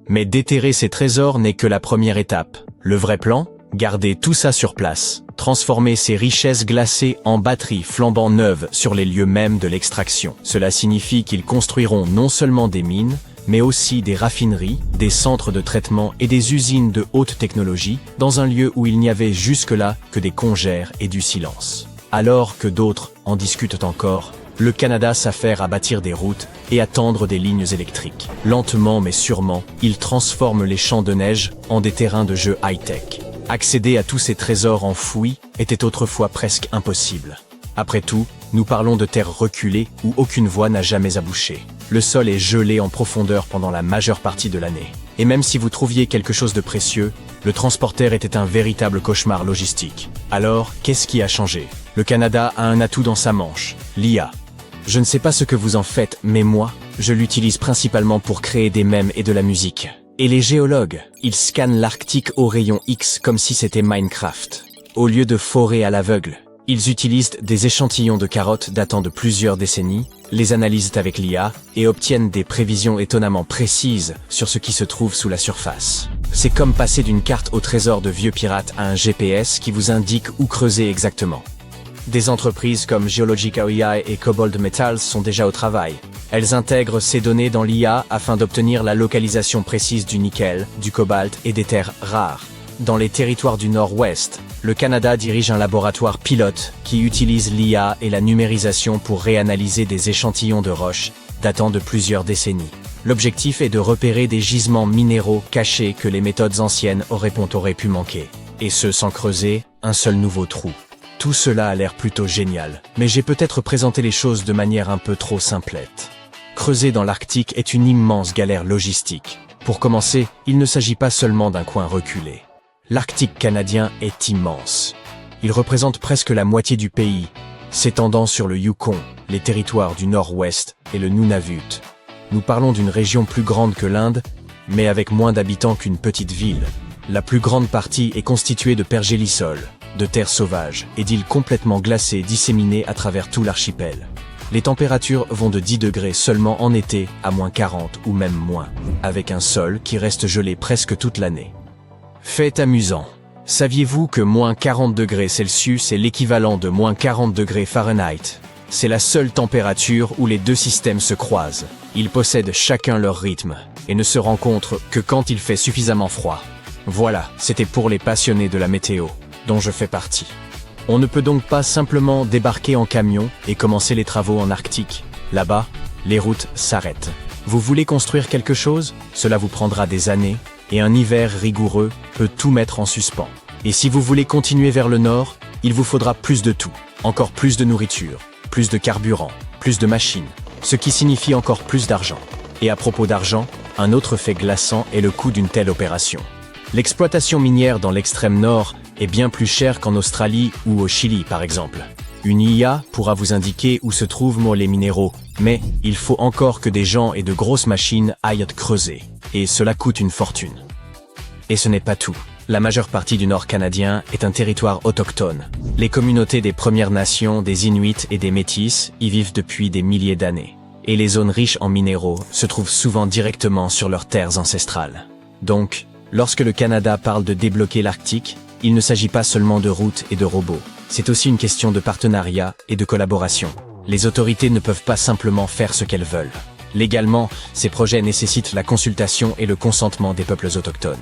Mais déterrer ces trésors n'est que la première étape. Le vrai plan? Garder tout ça sur place. Transformer ces richesses glacées en batteries flambant neuves sur les lieux mêmes de l'extraction. Cela signifie qu'ils construiront non seulement des mines, mais aussi des raffineries, des centres de traitement et des usines de haute technologie dans un lieu où il n'y avait jusque-là que des congères et du silence. Alors que d'autres en discutent encore, le Canada s'affaire à bâtir des routes et à tendre des lignes électriques. Lentement mais sûrement, il transforme les champs de neige en des terrains de jeu high-tech. Accéder à tous ces trésors enfouis était autrefois presque impossible. Après tout, nous parlons de terres reculées où aucune voie n'a jamais abouché. Le sol est gelé en profondeur pendant la majeure partie de l'année. Et même si vous trouviez quelque chose de précieux, le transporteur était un véritable cauchemar logistique. Alors, qu'est-ce qui a changé? Le Canada a un atout dans sa manche, l'IA. Je ne sais pas ce que vous en faites, mais moi, je l'utilise principalement pour créer des mèmes et de la musique. Et les géologues, ils scannent l'Arctique au rayon X comme si c'était Minecraft. Au lieu de forer à l'aveugle, ils utilisent des échantillons de carottes datant de plusieurs décennies, les analysent avec l'IA et obtiennent des prévisions étonnamment précises sur ce qui se trouve sous la surface. C'est comme passer d'une carte au trésor de vieux pirates à un GPS qui vous indique où creuser exactement. Des entreprises comme Geologica AI et Cobalt Metals sont déjà au travail. Elles intègrent ces données dans l'IA afin d'obtenir la localisation précise du nickel, du cobalt et des terres rares. Dans les territoires du Nord-Ouest, le Canada dirige un laboratoire pilote qui utilise l'IA et la numérisation pour réanalyser des échantillons de roches datant de plusieurs décennies. L'objectif est de repérer des gisements minéraux cachés que les méthodes anciennes auraient pu manquer. Et ce sans creuser un seul nouveau trou. Tout cela a l'air plutôt génial, mais j'ai peut-être présenté les choses de manière un peu trop simplette. Creuser dans l'Arctique est une immense galère logistique. Pour commencer, il ne s'agit pas seulement d'un coin reculé. L'Arctique canadien est immense. Il représente presque la moitié du pays, s'étendant sur le Yukon, les territoires du Nord-Ouest et le Nunavut. Nous parlons d'une région plus grande que l'Inde, mais avec moins d'habitants qu'une petite ville. La plus grande partie est constituée de pergélisol, de terres sauvages et d'îles complètement glacées disséminées à travers tout l'archipel. Les températures vont de 10 degrés seulement en été à moins 40 ou même moins, avec un sol qui reste gelé presque toute l'année. Fait amusant. Saviez-vous que moins 40 degrés Celsius est l'équivalent de moins 40 degrés Fahrenheit? C'est la seule température où les deux systèmes se croisent. Ils possèdent chacun leur rythme et ne se rencontrent que quand il fait suffisamment froid. Voilà, c'était pour les passionnés de la météo, dont je fais partie. On ne peut donc pas simplement débarquer en camion et commencer les travaux en Arctique. Là-bas, les routes s'arrêtent. Vous voulez construire quelque chose? Cela vous prendra des années, et un hiver rigoureux peut tout mettre en suspens. Et si vous voulez continuer vers le nord, il vous faudra plus de tout. Encore plus de nourriture, plus de carburant, plus de machines, ce qui signifie encore plus d'argent. Et à propos d'argent, un autre fait glaçant est le coût d'une telle opération. L'exploitation minière dans l'extrême nord est bien plus chère qu'en Australie ou au Chili par exemple. Une IA pourra vous indiquer où se trouvent les minéraux, mais il faut encore que des gens et de grosses machines aillent creuser, et cela coûte une fortune. Et ce n'est pas tout. La majeure partie du nord canadien est un territoire autochtone. Les communautés des Premières Nations, des Inuits et des Métis y vivent depuis des milliers d'années. Et les zones riches en minéraux se trouvent souvent directement sur leurs terres ancestrales. Donc, lorsque le Canada parle de débloquer l'Arctique, il ne s'agit pas seulement de routes et de robots. C'est aussi une question de partenariat et de collaboration. Les autorités ne peuvent pas simplement faire ce qu'elles veulent. Légalement, ces projets nécessitent la consultation et le consentement des peuples autochtones.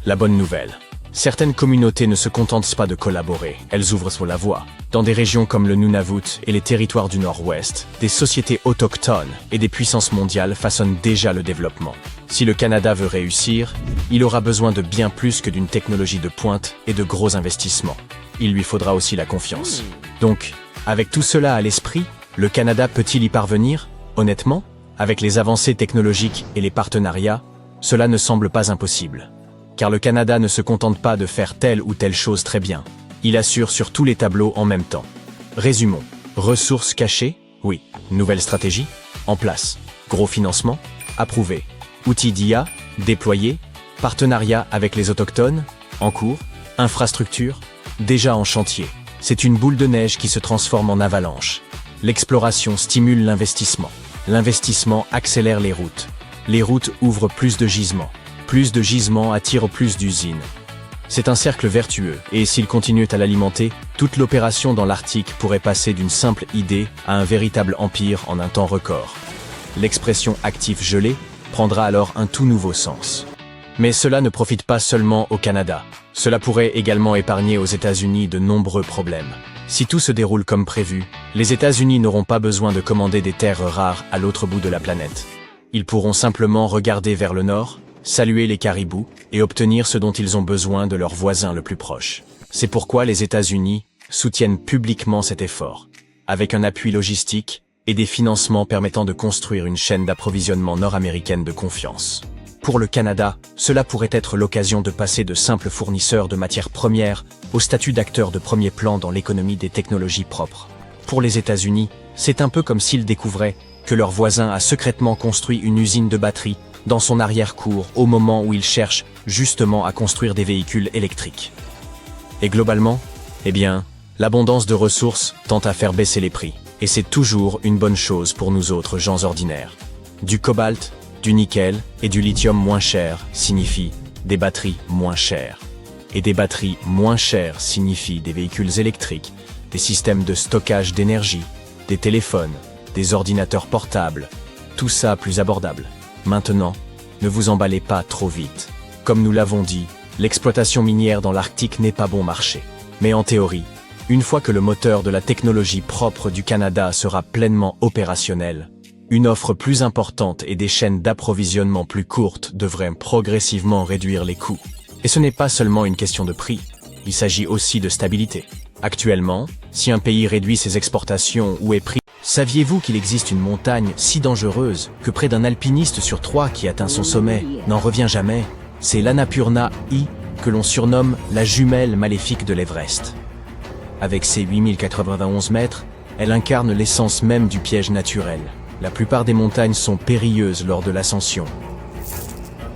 La bonne nouvelle. Certaines communautés ne se contentent pas de collaborer, elles ouvrent sur la voie. Dans des régions comme le Nunavut et les territoires du Nord-Ouest, des sociétés autochtones et des puissances mondiales façonnent déjà le développement. Si le Canada veut réussir, il aura besoin de bien plus que d'une technologie de pointe et de gros investissements. Il lui faudra aussi la confiance. Donc, avec tout cela à l'esprit, le Canada peut-il y parvenir? Honnêtement, avec les avancées technologiques et les partenariats, cela ne semble pas impossible. Car le Canada ne se contente pas de faire telle ou telle chose très bien. Il assure sur tous les tableaux en même temps. Résumons. Ressources cachées? Oui. Nouvelle stratégie? En place. Gros financement? Approuvé. Outils d'IA? Déployés? Partenariat avec les autochtones? En cours? Infrastructure? Déjà en chantier. C'est une boule de neige qui se transforme en avalanche. L'exploration stimule l'investissement. L'investissement accélère les routes. Les routes ouvrent plus de gisements. Plus de gisements attirent plus d'usines. C'est un cercle vertueux, et s'ils continuent à l'alimenter, toute l'opération dans l'Arctique pourrait passer d'une simple idée à un véritable empire en un temps record. L'expression « actif gelé » prendra alors un tout nouveau sens. Mais cela ne profite pas seulement au Canada. Cela pourrait également épargner aux États-Unis de nombreux problèmes. Si tout se déroule comme prévu, les États-Unis n'auront pas besoin de commander des terres rares à l'autre bout de la planète. Ils pourront simplement regarder vers le nord, saluer les caribous et obtenir ce dont ils ont besoin de leurs voisins le plus proche. C'est pourquoi les États-Unis soutiennent publiquement cet effort, avec un appui logistique et des financements permettant de construire une chaîne d'approvisionnement nord-américaine de confiance. Pour le Canada, cela pourrait être l'occasion de passer de simples fournisseurs de matières premières au statut d'acteurs de premier plan dans l'économie des technologies propres. Pour les États-Unis, c'est un peu comme s'ils découvraient que leur voisin a secrètement construit une usine de batteries dans son arrière-cour au moment où il cherche justement à construire des véhicules électriques. Et globalement, eh bien, l'abondance de ressources tend à faire baisser les prix. Et c'est toujours une bonne chose pour nous autres gens ordinaires. Du cobalt, du nickel et du lithium moins chers signifie des batteries moins chères. Et des batteries moins chères signifient des véhicules électriques, des systèmes de stockage d'énergie, des téléphones, des ordinateurs portables, tout ça plus abordable. Maintenant, ne vous emballez pas trop vite. Comme nous l'avons dit, l'exploitation minière dans l'Arctique n'est pas bon marché. Mais en théorie, une fois que le moteur de la technologie propre du Canada sera pleinement opérationnel, une offre plus importante et des chaînes d'approvisionnement plus courtes devraient progressivement réduire les coûts. Et ce n'est pas seulement une question de prix, il s'agit aussi de stabilité. Actuellement, si un pays réduit ses exportations ou est pris, saviez-vous qu'il existe une montagne si dangereuse que près d'un alpiniste sur 3 qui atteint son sommet n'en revient jamais? C'est l'Annapurna I, que l'on surnomme la jumelle maléfique de l'Everest. Avec ses 8091 mètres, elle incarne l'essence même du piège naturel. La plupart des montagnes sont périlleuses lors de l'ascension.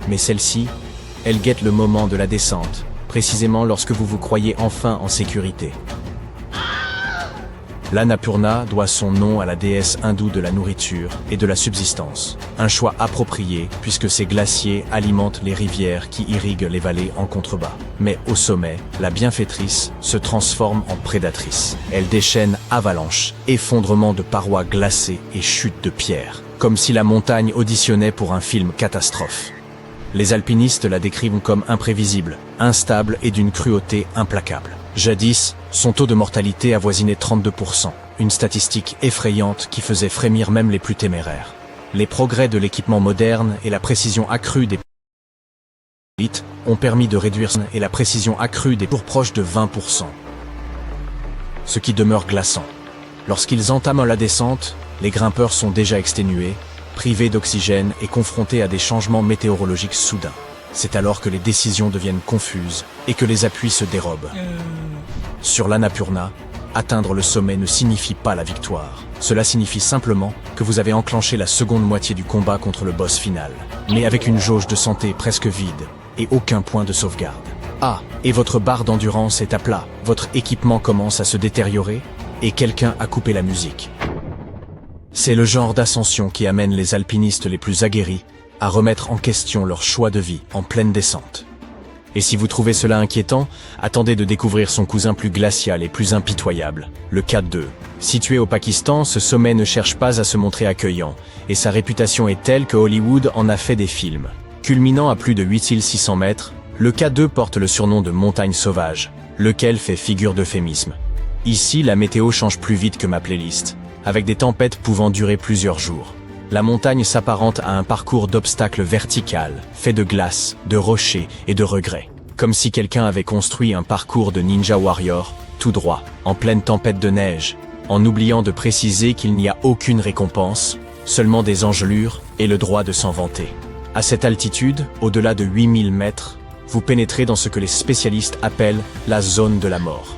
Mais celle-ci, elle guette le moment de la descente, précisément lorsque vous vous croyez enfin en sécurité. L'Annapurna doit son nom à la déesse hindoue de la nourriture et de la subsistance. Un choix approprié puisque ces glaciers alimentent les rivières qui irriguent les vallées en contrebas. Mais au sommet, la bienfaitrice se transforme en prédatrice. Elle déchaîne avalanches, effondrements de parois glacées et chutes de pierres, comme si la montagne auditionnait pour un film catastrophe. Les alpinistes la décrivent comme imprévisible, instable et d'une cruauté implacable. Jadis, son taux de mortalité avoisinait 32%, une statistique effrayante qui faisait frémir même les plus téméraires. Les progrès de l'équipement moderne et la précision accrue des ont permis de réduire et la précision accrue des pour proche de 20%. Ce qui demeure glaçant. Lorsqu'ils entament la descente, les grimpeurs sont déjà exténués, privés d'oxygène et confrontés à des changements météorologiques soudains. C'est alors que les décisions deviennent confuses et que les appuis se dérobent. Sur l'Annapurna, atteindre le sommet ne signifie pas la victoire. Cela signifie simplement que vous avez enclenché la seconde moitié du combat contre le boss final, mais avec une jauge de santé presque vide et aucun point de sauvegarde. Ah, et votre barre d'endurance est à plat, votre équipement commence à se détériorer et quelqu'un a coupé la musique. C'est le genre d'ascension qui amène les alpinistes les plus aguerris à remettre en question leur choix de vie en pleine descente. Et si vous trouvez cela inquiétant, attendez de découvrir son cousin plus glacial et plus impitoyable, le K2. Situé au Pakistan, ce sommet ne cherche pas à se montrer accueillant, et sa réputation est telle que Hollywood en a fait des films. Culminant à plus de 8600 mètres, le K2 porte le surnom de montagne sauvage, lequel fait figure d'euphémisme. Ici, la météo change plus vite que ma playlist, avec des tempêtes pouvant durer plusieurs jours. La montagne s'apparente à un parcours d'obstacles vertical, fait de glace, de rochers et de regrets. Comme si quelqu'un avait construit un parcours de Ninja Warrior, tout droit, en pleine tempête de neige, en oubliant de préciser qu'il n'y a aucune récompense, seulement des engelures et le droit de s'en vanter. À cette altitude, au-delà de 8000 mètres, vous pénétrez dans ce que les spécialistes appellent la zone de la mort.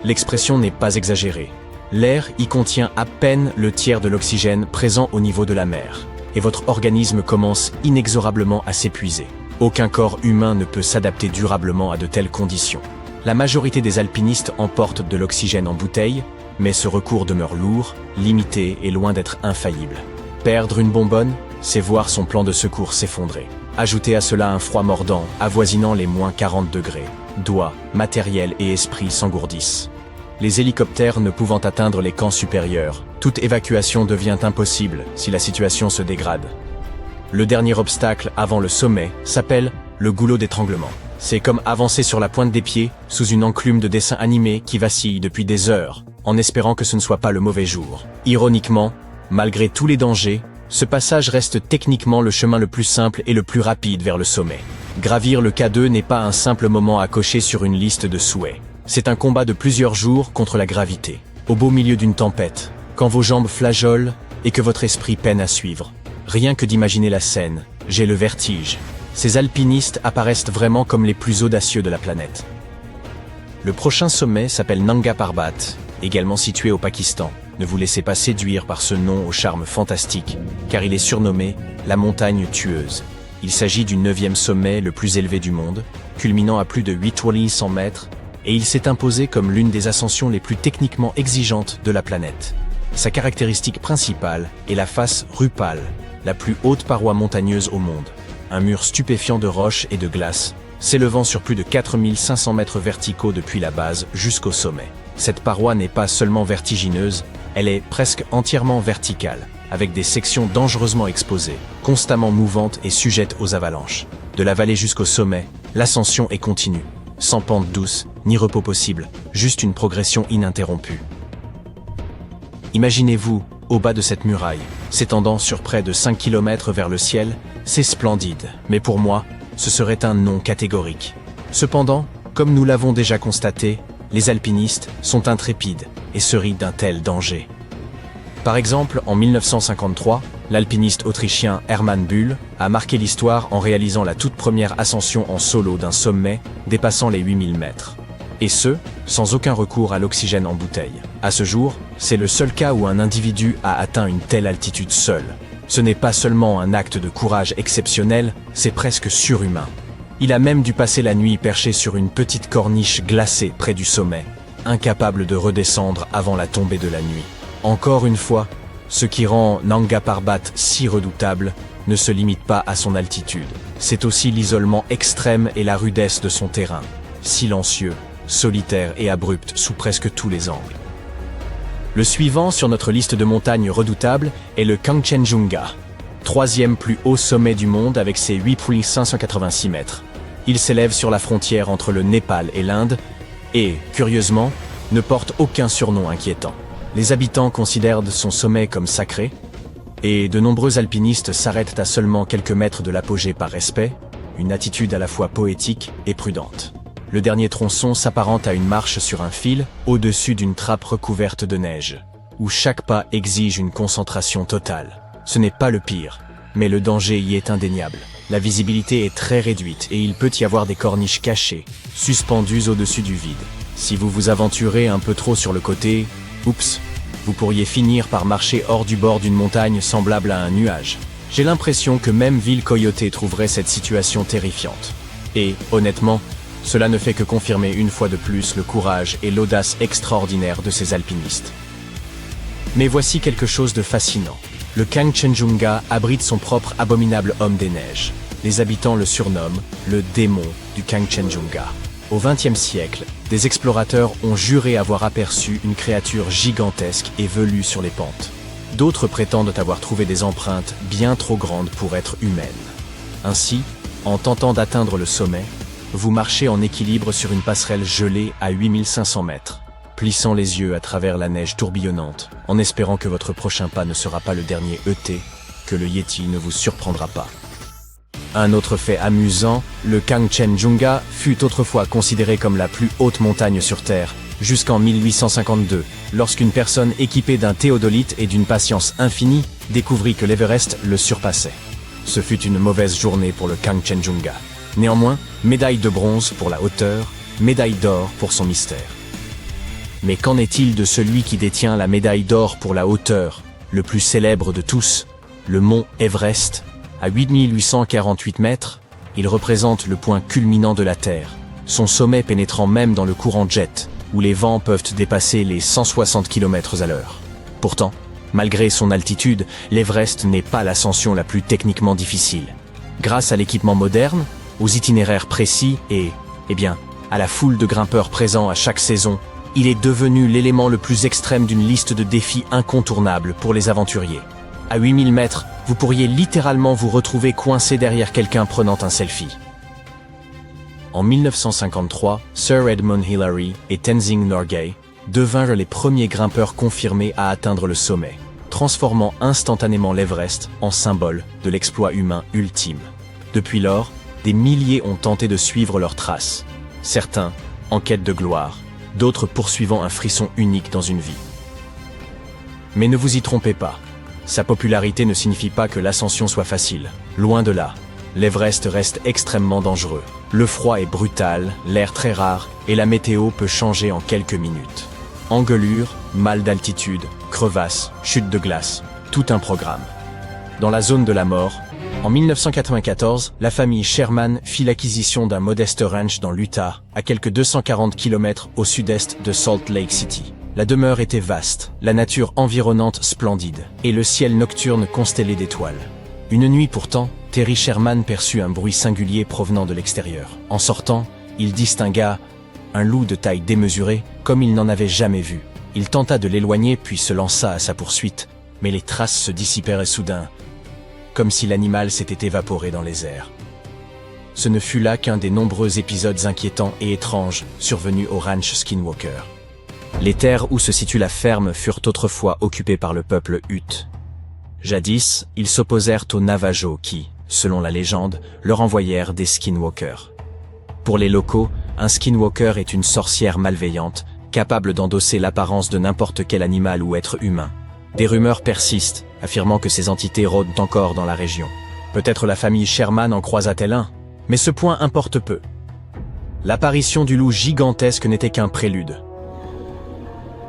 L'expression n'est pas exagérée. L'air y contient à peine le tiers de l'oxygène présent au niveau de la mer, et votre organisme commence inexorablement à s'épuiser. Aucun corps humain ne peut s'adapter durablement à de telles conditions. La majorité des alpinistes emportent de l'oxygène en bouteille, mais ce recours demeure lourd, limité et loin d'être infaillible. Perdre une bonbonne, c'est voir son plan de secours s'effondrer. Ajoutez à cela un froid mordant, avoisinant les moins 40 degrés. Doigts, matériel et esprit s'engourdissent. Les hélicoptères ne pouvant atteindre les camps supérieurs, toute évacuation devient impossible si la situation se dégrade. Le dernier obstacle avant le sommet s'appelle le goulot d'étranglement. C'est comme avancer sur la pointe des pieds sous une enclume de dessin animé qui vacille depuis des heures, en espérant que ce ne soit pas le mauvais jour. Ironiquement, malgré tous les dangers, ce passage reste techniquement le chemin le plus simple et le plus rapide vers le sommet. Gravir le K2 n'est pas un simple moment à cocher sur une liste de souhaits. C'est un combat de plusieurs jours contre la gravité, au beau milieu d'une tempête, quand vos jambes flageolent et que votre esprit peine à suivre. Rien que d'imaginer la scène, j'ai le vertige. Ces alpinistes apparaissent vraiment comme les plus audacieux de la planète. Le prochain sommet s'appelle Nanga Parbat, également situé au Pakistan. Ne vous laissez pas séduire par ce nom au charme fantastique, car il est surnommé la montagne tueuse. Il s'agit du 9e sommet le plus élevé du monde, culminant à plus de 8100 mètres, et il s'est imposé comme l'une des ascensions les plus techniquement exigeantes de la planète. Sa caractéristique principale est la face Rupal, la plus haute paroi montagneuse au monde. Un mur stupéfiant de roches et de glace, s'élevant sur plus de 4500 mètres verticaux depuis la base jusqu'au sommet. Cette paroi n'est pas seulement vertigineuse, elle est presque entièrement verticale, avec des sections dangereusement exposées, constamment mouvantes et sujettes aux avalanches. De la vallée jusqu'au sommet, l'ascension est continue. Sans pente douce, ni repos possible, juste une progression ininterrompue. Imaginez-vous, au bas de cette muraille, s'étendant sur près de 5 km vers le ciel, c'est splendide, mais pour moi, ce serait un non catégorique. Cependant, comme nous l'avons déjà constaté, les alpinistes sont intrépides et se rient d'un tel danger. Par exemple, en 1953, l'alpiniste autrichien Hermann Buhl a marqué l'histoire en réalisant la toute première ascension en solo d'un sommet dépassant les 8000 mètres. Et ce, sans aucun recours à l'oxygène en bouteille. À ce jour, c'est le seul cas où un individu a atteint une telle altitude seul. Ce n'est pas seulement un acte de courage exceptionnel, c'est presque surhumain. Il a même dû passer la nuit perché sur une petite corniche glacée près du sommet, incapable de redescendre avant la tombée de la nuit. Encore une fois, ce qui rend Nanga Parbat si redoutable ne se limite pas à son altitude. C'est aussi l'isolement extrême et la rudesse de son terrain, silencieux, solitaire et abrupt sous presque tous les angles. Le suivant sur notre liste de montagnes redoutables est le Kangchenjunga. troisième plus haut sommet du monde avec ses 8,586 mètres. Il s'élève sur la frontière entre le Népal et l'Inde et, curieusement, ne porte aucun surnom inquiétant. Les habitants considèrent son sommet comme sacré et de nombreux alpinistes s'arrêtent à seulement quelques mètres de l'apogée par respect, une attitude à la fois poétique et prudente. Le dernier tronçon s'apparente à une marche sur un fil au-dessus d'une trappe recouverte de neige, où chaque pas exige une concentration totale. Ce n'est pas le pire, mais le danger y est indéniable. La visibilité est très réduite et il peut y avoir des corniches cachées, suspendues au-dessus du vide. Si vous vous aventurez un peu trop sur le côté, oups, vous pourriez finir par marcher hors du bord d'une montagne semblable à un nuage. J'ai l'impression que même Ville Coyote trouverait cette situation terrifiante. Et, honnêtement, cela ne fait que confirmer une fois de plus le courage et l'audace extraordinaire de ces alpinistes. Mais voici quelque chose de fascinant. Le Kangchenjunga abrite son propre abominable homme des neiges. Les habitants le surnomment le démon du Kangchenjunga. Au XXe siècle, des explorateurs ont juré avoir aperçu une créature gigantesque et velue sur les pentes. D'autres prétendent avoir trouvé des empreintes bien trop grandes pour être humaines. Ainsi, en tentant d'atteindre le sommet, vous marchez en équilibre sur une passerelle gelée à 8500 mètres, plissant les yeux à travers la neige tourbillonnante, en espérant que votre prochain pas ne sera pas le dernier ET, que le Yeti ne vous surprendra pas. Un autre fait amusant, le Kangchenjunga fut autrefois considéré comme la plus haute montagne sur Terre, jusqu'en 1852, lorsqu'une personne équipée d'un théodolite et d'une patience infinie découvrit que l'Everest le surpassait. Ce fut une mauvaise journée pour le Kangchenjunga. Néanmoins, médaille de bronze pour la hauteur, médaille d'or pour son mystère. Mais qu'en est-il de celui qui détient la médaille d'or pour la hauteur, le plus célèbre de tous, le mont Everest? À 8848 mètres, il représente le point culminant de la Terre, son sommet pénétrant même dans le courant jet, où les vents peuvent dépasser les 160 km/h. Pourtant, malgré son altitude, l'Everest n'est pas l'ascension la plus techniquement difficile. Grâce à l'équipement moderne, aux itinéraires précis et, à la foule de grimpeurs présents à chaque saison, il est devenu l'élément le plus extrême d'une liste de défis incontournables pour les aventuriers. À 8000 mètres, vous pourriez littéralement vous retrouver coincé derrière quelqu'un prenant un selfie. En 1953, Sir Edmund Hillary et Tenzing Norgay devinrent les premiers grimpeurs confirmés à atteindre le sommet, transformant instantanément l'Everest en symbole de l'exploit humain ultime. Depuis lors, des milliers ont tenté de suivre leurs traces, certains en quête de gloire, d'autres poursuivant un frisson unique dans une vie. Mais ne vous y trompez pas, sa popularité ne signifie pas que l'ascension soit facile. Loin de là, l'Everest reste extrêmement dangereux. Le froid est brutal, l'air très rare et la météo peut changer en quelques minutes. Engelures, mal d'altitude, crevasses, chutes de glace, tout un programme. Dans la zone de la mort, en 1994, la famille Sherman fit l'acquisition d'un modeste ranch dans l'Utah, à quelques 240 km au sud-est de Salt Lake City. La demeure était vaste, la nature environnante splendide, et le ciel nocturne constellé d'étoiles. Une nuit pourtant, Terry Sherman perçut un bruit singulier provenant de l'extérieur. En sortant, il distingua un loup de taille démesurée, comme il n'en avait jamais vu. Il tenta de l'éloigner puis se lança à sa poursuite, mais les traces se dissipèrent et soudain, comme si l'animal s'était évaporé dans les airs. Ce ne fut là qu'un des nombreux épisodes inquiétants et étranges survenus au ranch Skinwalker. Les terres où se situe la ferme furent autrefois occupées par le peuple Ute. Jadis, ils s'opposèrent aux Navajos qui, selon la légende, leur envoyèrent des skinwalkers. Pour les locaux, un skinwalker est une sorcière malveillante, capable d'endosser l'apparence de n'importe quel animal ou être humain. Des rumeurs persistent, affirmant que ces entités rôdent encore dans la région. Peut-être la famille Sherman en croisa-t-elle un, mais ce point importe peu. L'apparition du loup gigantesque n'était qu'un prélude.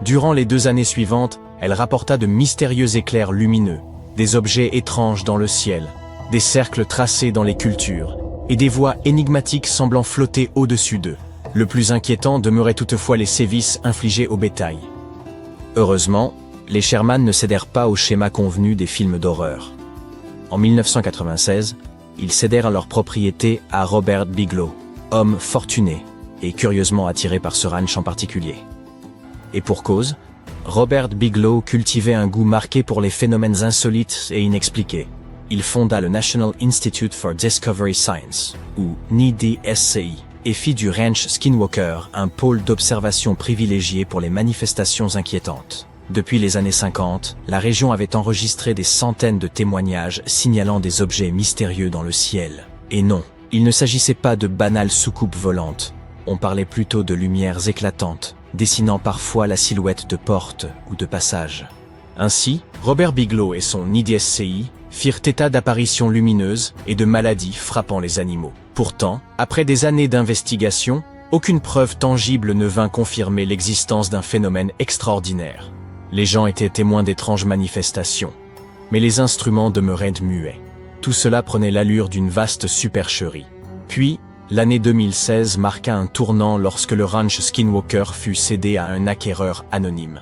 Durant les 2 années suivantes, elle rapporta de mystérieux éclairs lumineux, des objets étranges dans le ciel, des cercles tracés dans les cultures, et des voix énigmatiques semblant flotter au-dessus d'eux. Le plus inquiétant demeurait toutefois les sévices infligés au bétail. Heureusement, les Sherman ne cédèrent pas au schéma convenu des films d'horreur. En 1996, ils cédèrent leur propriété à Robert Bigelow, homme fortuné et curieusement attiré par ce ranch en particulier. Et pour cause, Robert Bigelow cultivait un goût marqué pour les phénomènes insolites et inexpliqués. il fonda le National Institute for Discovery Science, ou NIDSCI, et fit du ranch Skinwalker un pôle d'observation privilégié pour les manifestations inquiétantes. Depuis les années 50, la région avait enregistré des centaines de témoignages signalant des objets mystérieux dans le ciel. Et non, il ne s'agissait pas de banales soucoupes volantes. On parlait plutôt de lumières éclatantes, dessinant parfois la silhouette de portes ou de passages. Ainsi, Robert Bigelow et son NIDSCI firent état d'apparitions lumineuses et de maladies frappant les animaux. Pourtant, après des années d'investigation, aucune preuve tangible ne vint confirmer l'existence d'un phénomène extraordinaire. Les gens étaient témoins d'étranges manifestations, mais les instruments demeuraient muets. Tout cela prenait l'allure d'une vaste supercherie. Puis, l'année 2016 marqua un tournant lorsque le ranch Skinwalker fut cédé à un acquéreur anonyme.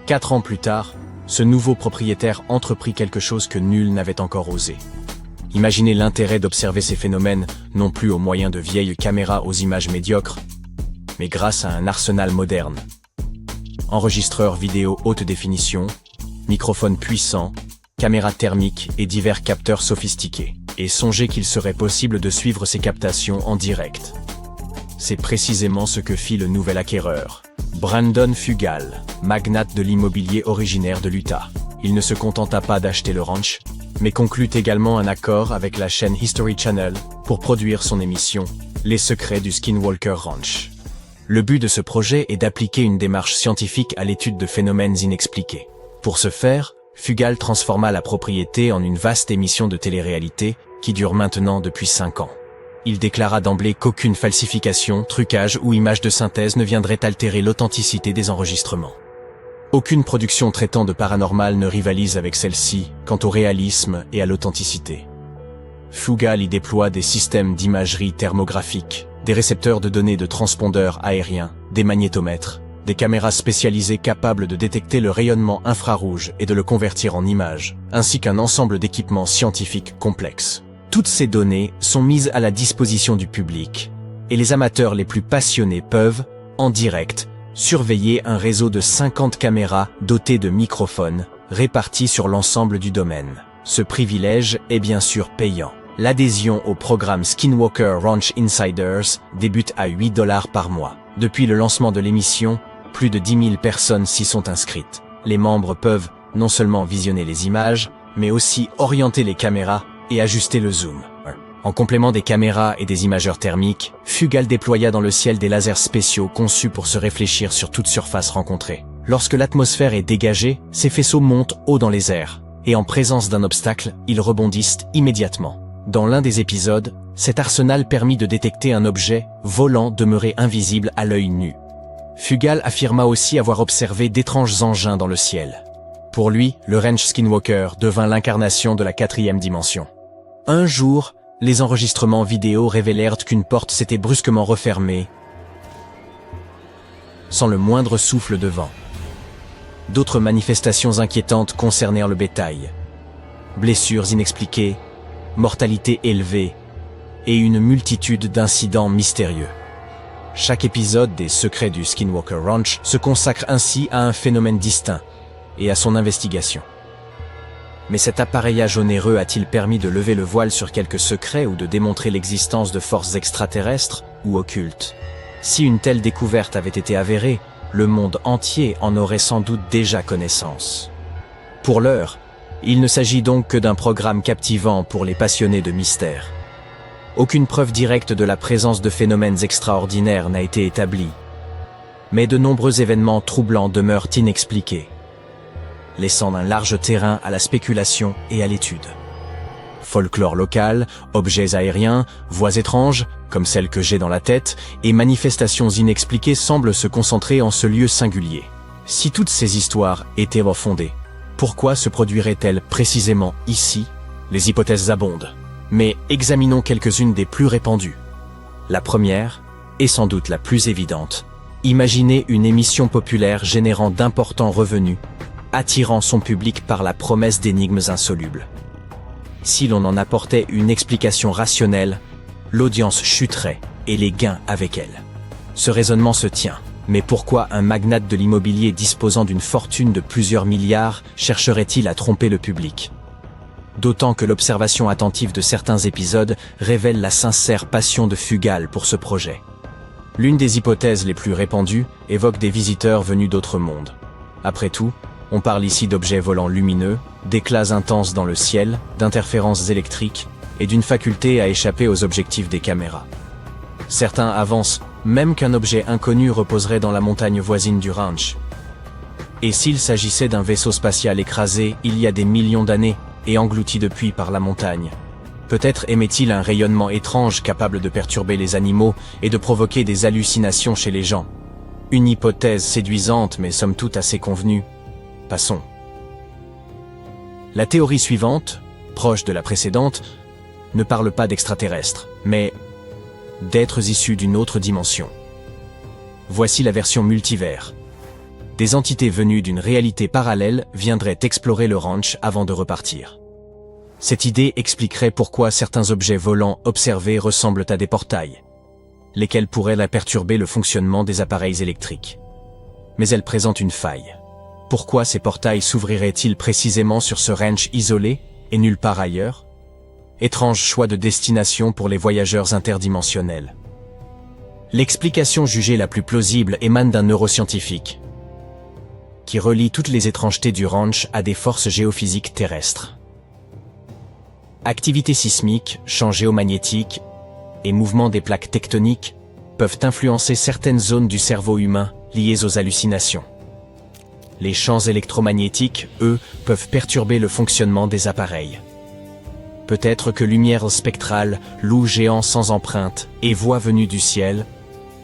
4 ans plus tard, ce nouveau propriétaire entreprit quelque chose que nul n'avait encore osé. Imaginez l'intérêt d'observer ces phénomènes, non plus au moyen de vieilles caméras aux images médiocres, mais grâce à un arsenal moderne. Enregistreurs vidéo haute définition, microphones puissants, caméras thermiques et divers capteurs sophistiqués. Et songez qu'il serait possible de suivre ces captations en direct. C'est précisément ce que fit le nouvel acquéreur, Brandon Fugal, magnate de l'immobilier originaire de l'Utah. Il ne se contenta pas d'acheter le ranch, mais conclut également un accord avec la chaîne History Channel pour produire son émission « Les secrets du Skinwalker Ranch ». Le but de ce projet est d'appliquer une démarche scientifique à l'étude de phénomènes inexpliqués. Pour ce faire, Fugal transforma la propriété en une vaste émission de télé-réalité qui dure maintenant depuis 5 ans. Il déclara d'emblée qu'aucune falsification, trucage ou image de synthèse ne viendrait altérer l'authenticité des enregistrements. Aucune production traitant de paranormal ne rivalise avec celle-ci quant au réalisme et à l'authenticité. Fugal y déploie des systèmes d'imagerie thermographique, des récepteurs de données de transpondeurs aériens, des magnétomètres, des caméras spécialisées capables de détecter le rayonnement infrarouge et de le convertir en images, ainsi qu'un ensemble d'équipements scientifiques complexes. Toutes ces données sont mises à la disposition du public, et les amateurs les plus passionnés peuvent, en direct, surveiller un réseau de 50 caméras dotées de microphones, répartis sur l'ensemble du domaine. Ce privilège est bien sûr payant. L'adhésion au programme Skinwalker Ranch Insiders débute à $8 par mois. Depuis le lancement de l'émission, plus de 10 000 personnes s'y sont inscrites. Les membres peuvent non seulement visionner les images, mais aussi orienter les caméras et ajuster le zoom. En complément des caméras et des imageurs thermiques, Fugal déploya dans le ciel des lasers spéciaux conçus pour se réfléchir sur toute surface rencontrée. Lorsque l'atmosphère est dégagée, ces faisceaux montent haut dans les airs, et en présence d'un obstacle, ils rebondissent immédiatement. Dans l'un des épisodes, cet arsenal permit de détecter un objet volant demeuré invisible à l'œil nu. Fugal affirma aussi avoir observé d'étranges engins dans le ciel. Pour lui, le ranch Skinwalker devint l'incarnation de la 4e dimension. Un jour, les enregistrements vidéo révélèrent qu'une porte s'était brusquement refermée, sans le moindre souffle de vent. D'autres manifestations inquiétantes concernèrent le bétail. Blessures inexpliquées, mortalité élevée, et une multitude d'incidents mystérieux. Chaque épisode des Secrets du Skinwalker Ranch se consacre ainsi à un phénomène distinct et à son investigation. Mais cet appareillage onéreux a-t-il permis de lever le voile sur quelques secrets ou de démontrer l'existence de forces extraterrestres ou occultes? Si une telle découverte avait été avérée, le monde entier en aurait sans doute déjà connaissance. Pour l'heure, il ne s'agit donc que d'un programme captivant pour les passionnés de mystère. Aucune preuve directe de la présence de phénomènes extraordinaires n'a été établie, mais de nombreux événements troublants demeurent inexpliqués, laissant un large terrain à la spéculation et à l'étude. Folklore local, objets aériens, voix étranges, comme celle que j'ai dans la tête, et manifestations inexpliquées semblent se concentrer en ce lieu singulier. Si toutes ces histoires étaient fondées, pourquoi se produiraient-elles précisément ici? Les hypothèses abondent, mais examinons quelques-unes des plus répandues. La première, et sans doute la plus évidente, imaginez une émission populaire générant d'importants revenus, attirant son public par la promesse d'énigmes insolubles. Si l'on en apportait une explication rationnelle, l'audience chuterait et les gains avec elle. Ce raisonnement se tient, mais pourquoi un magnate de l'immobilier disposant d'une fortune de plusieurs milliards chercherait-il à tromper le public? d'autant que l'observation attentive de certains épisodes révèle la sincère passion de Fugal pour ce projet. L'une des hypothèses les plus répandues évoque des visiteurs venus d'autres mondes. Après tout, on parle ici d'objets volants lumineux, d'éclats intenses dans le ciel, d'interférences électriques et d'une faculté à échapper aux objectifs des caméras. Certains avancent même qu'un objet inconnu reposerait dans la montagne voisine du ranch. Et s'il s'agissait d'un vaisseau spatial écrasé il y a des millions d'années et englouti depuis par la montagne? Peut-être émet-il un rayonnement étrange capable de perturber les animaux et de provoquer des hallucinations chez les gens. Une hypothèse séduisante mais somme toute assez convenue. Passons. La théorie suivante, proche de la précédente, ne parle pas d'extraterrestres, mais d'êtres issus d'une autre dimension. Voici la version multivers. Des entités venues d'une réalité parallèle viendraient explorer le ranch avant de repartir. Cette idée expliquerait pourquoi certains objets volants observés ressemblent à des portails, lesquels pourraient perturber le fonctionnement des appareils électriques. Mais elle présente une faille. Pourquoi ces portails s'ouvriraient-ils précisément sur ce ranch isolé et nulle part ailleurs? Étrange choix de destination pour les voyageurs interdimensionnels. L'explication jugée la plus plausible émane d'un neuroscientifique, qui relie toutes les étrangetés du ranch à des forces géophysiques terrestres. Activité sismique, champs géomagnétiques et mouvements des plaques tectoniques peuvent influencer certaines zones du cerveau humain liées aux hallucinations. Les champs électromagnétiques, eux, peuvent perturber le fonctionnement des appareils. Peut-être que lumière spectrale, loup géant sans empreinte et voix venue du ciel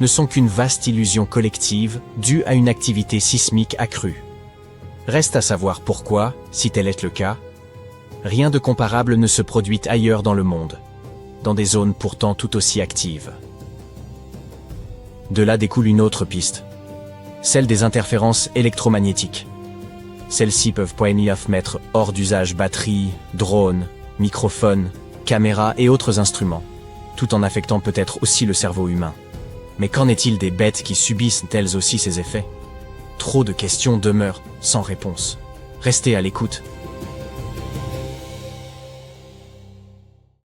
ne sont qu'une vaste illusion collective due à une activité sismique accrue. Reste à savoir pourquoi, si tel est le cas, rien de comparable ne se produit ailleurs dans le monde, dans des zones pourtant tout aussi actives. De là découle une autre piste, celle des interférences électromagnétiques. Celles-ci peuvent mettre hors d'usage batteries, drones, microphones, caméras et autres instruments, tout en affectant peut-être aussi le cerveau humain. Mais qu'en est-il des bêtes qui subissent elles aussi ces effets? Trop de questions demeurent sans réponse. Restez à l'écoute.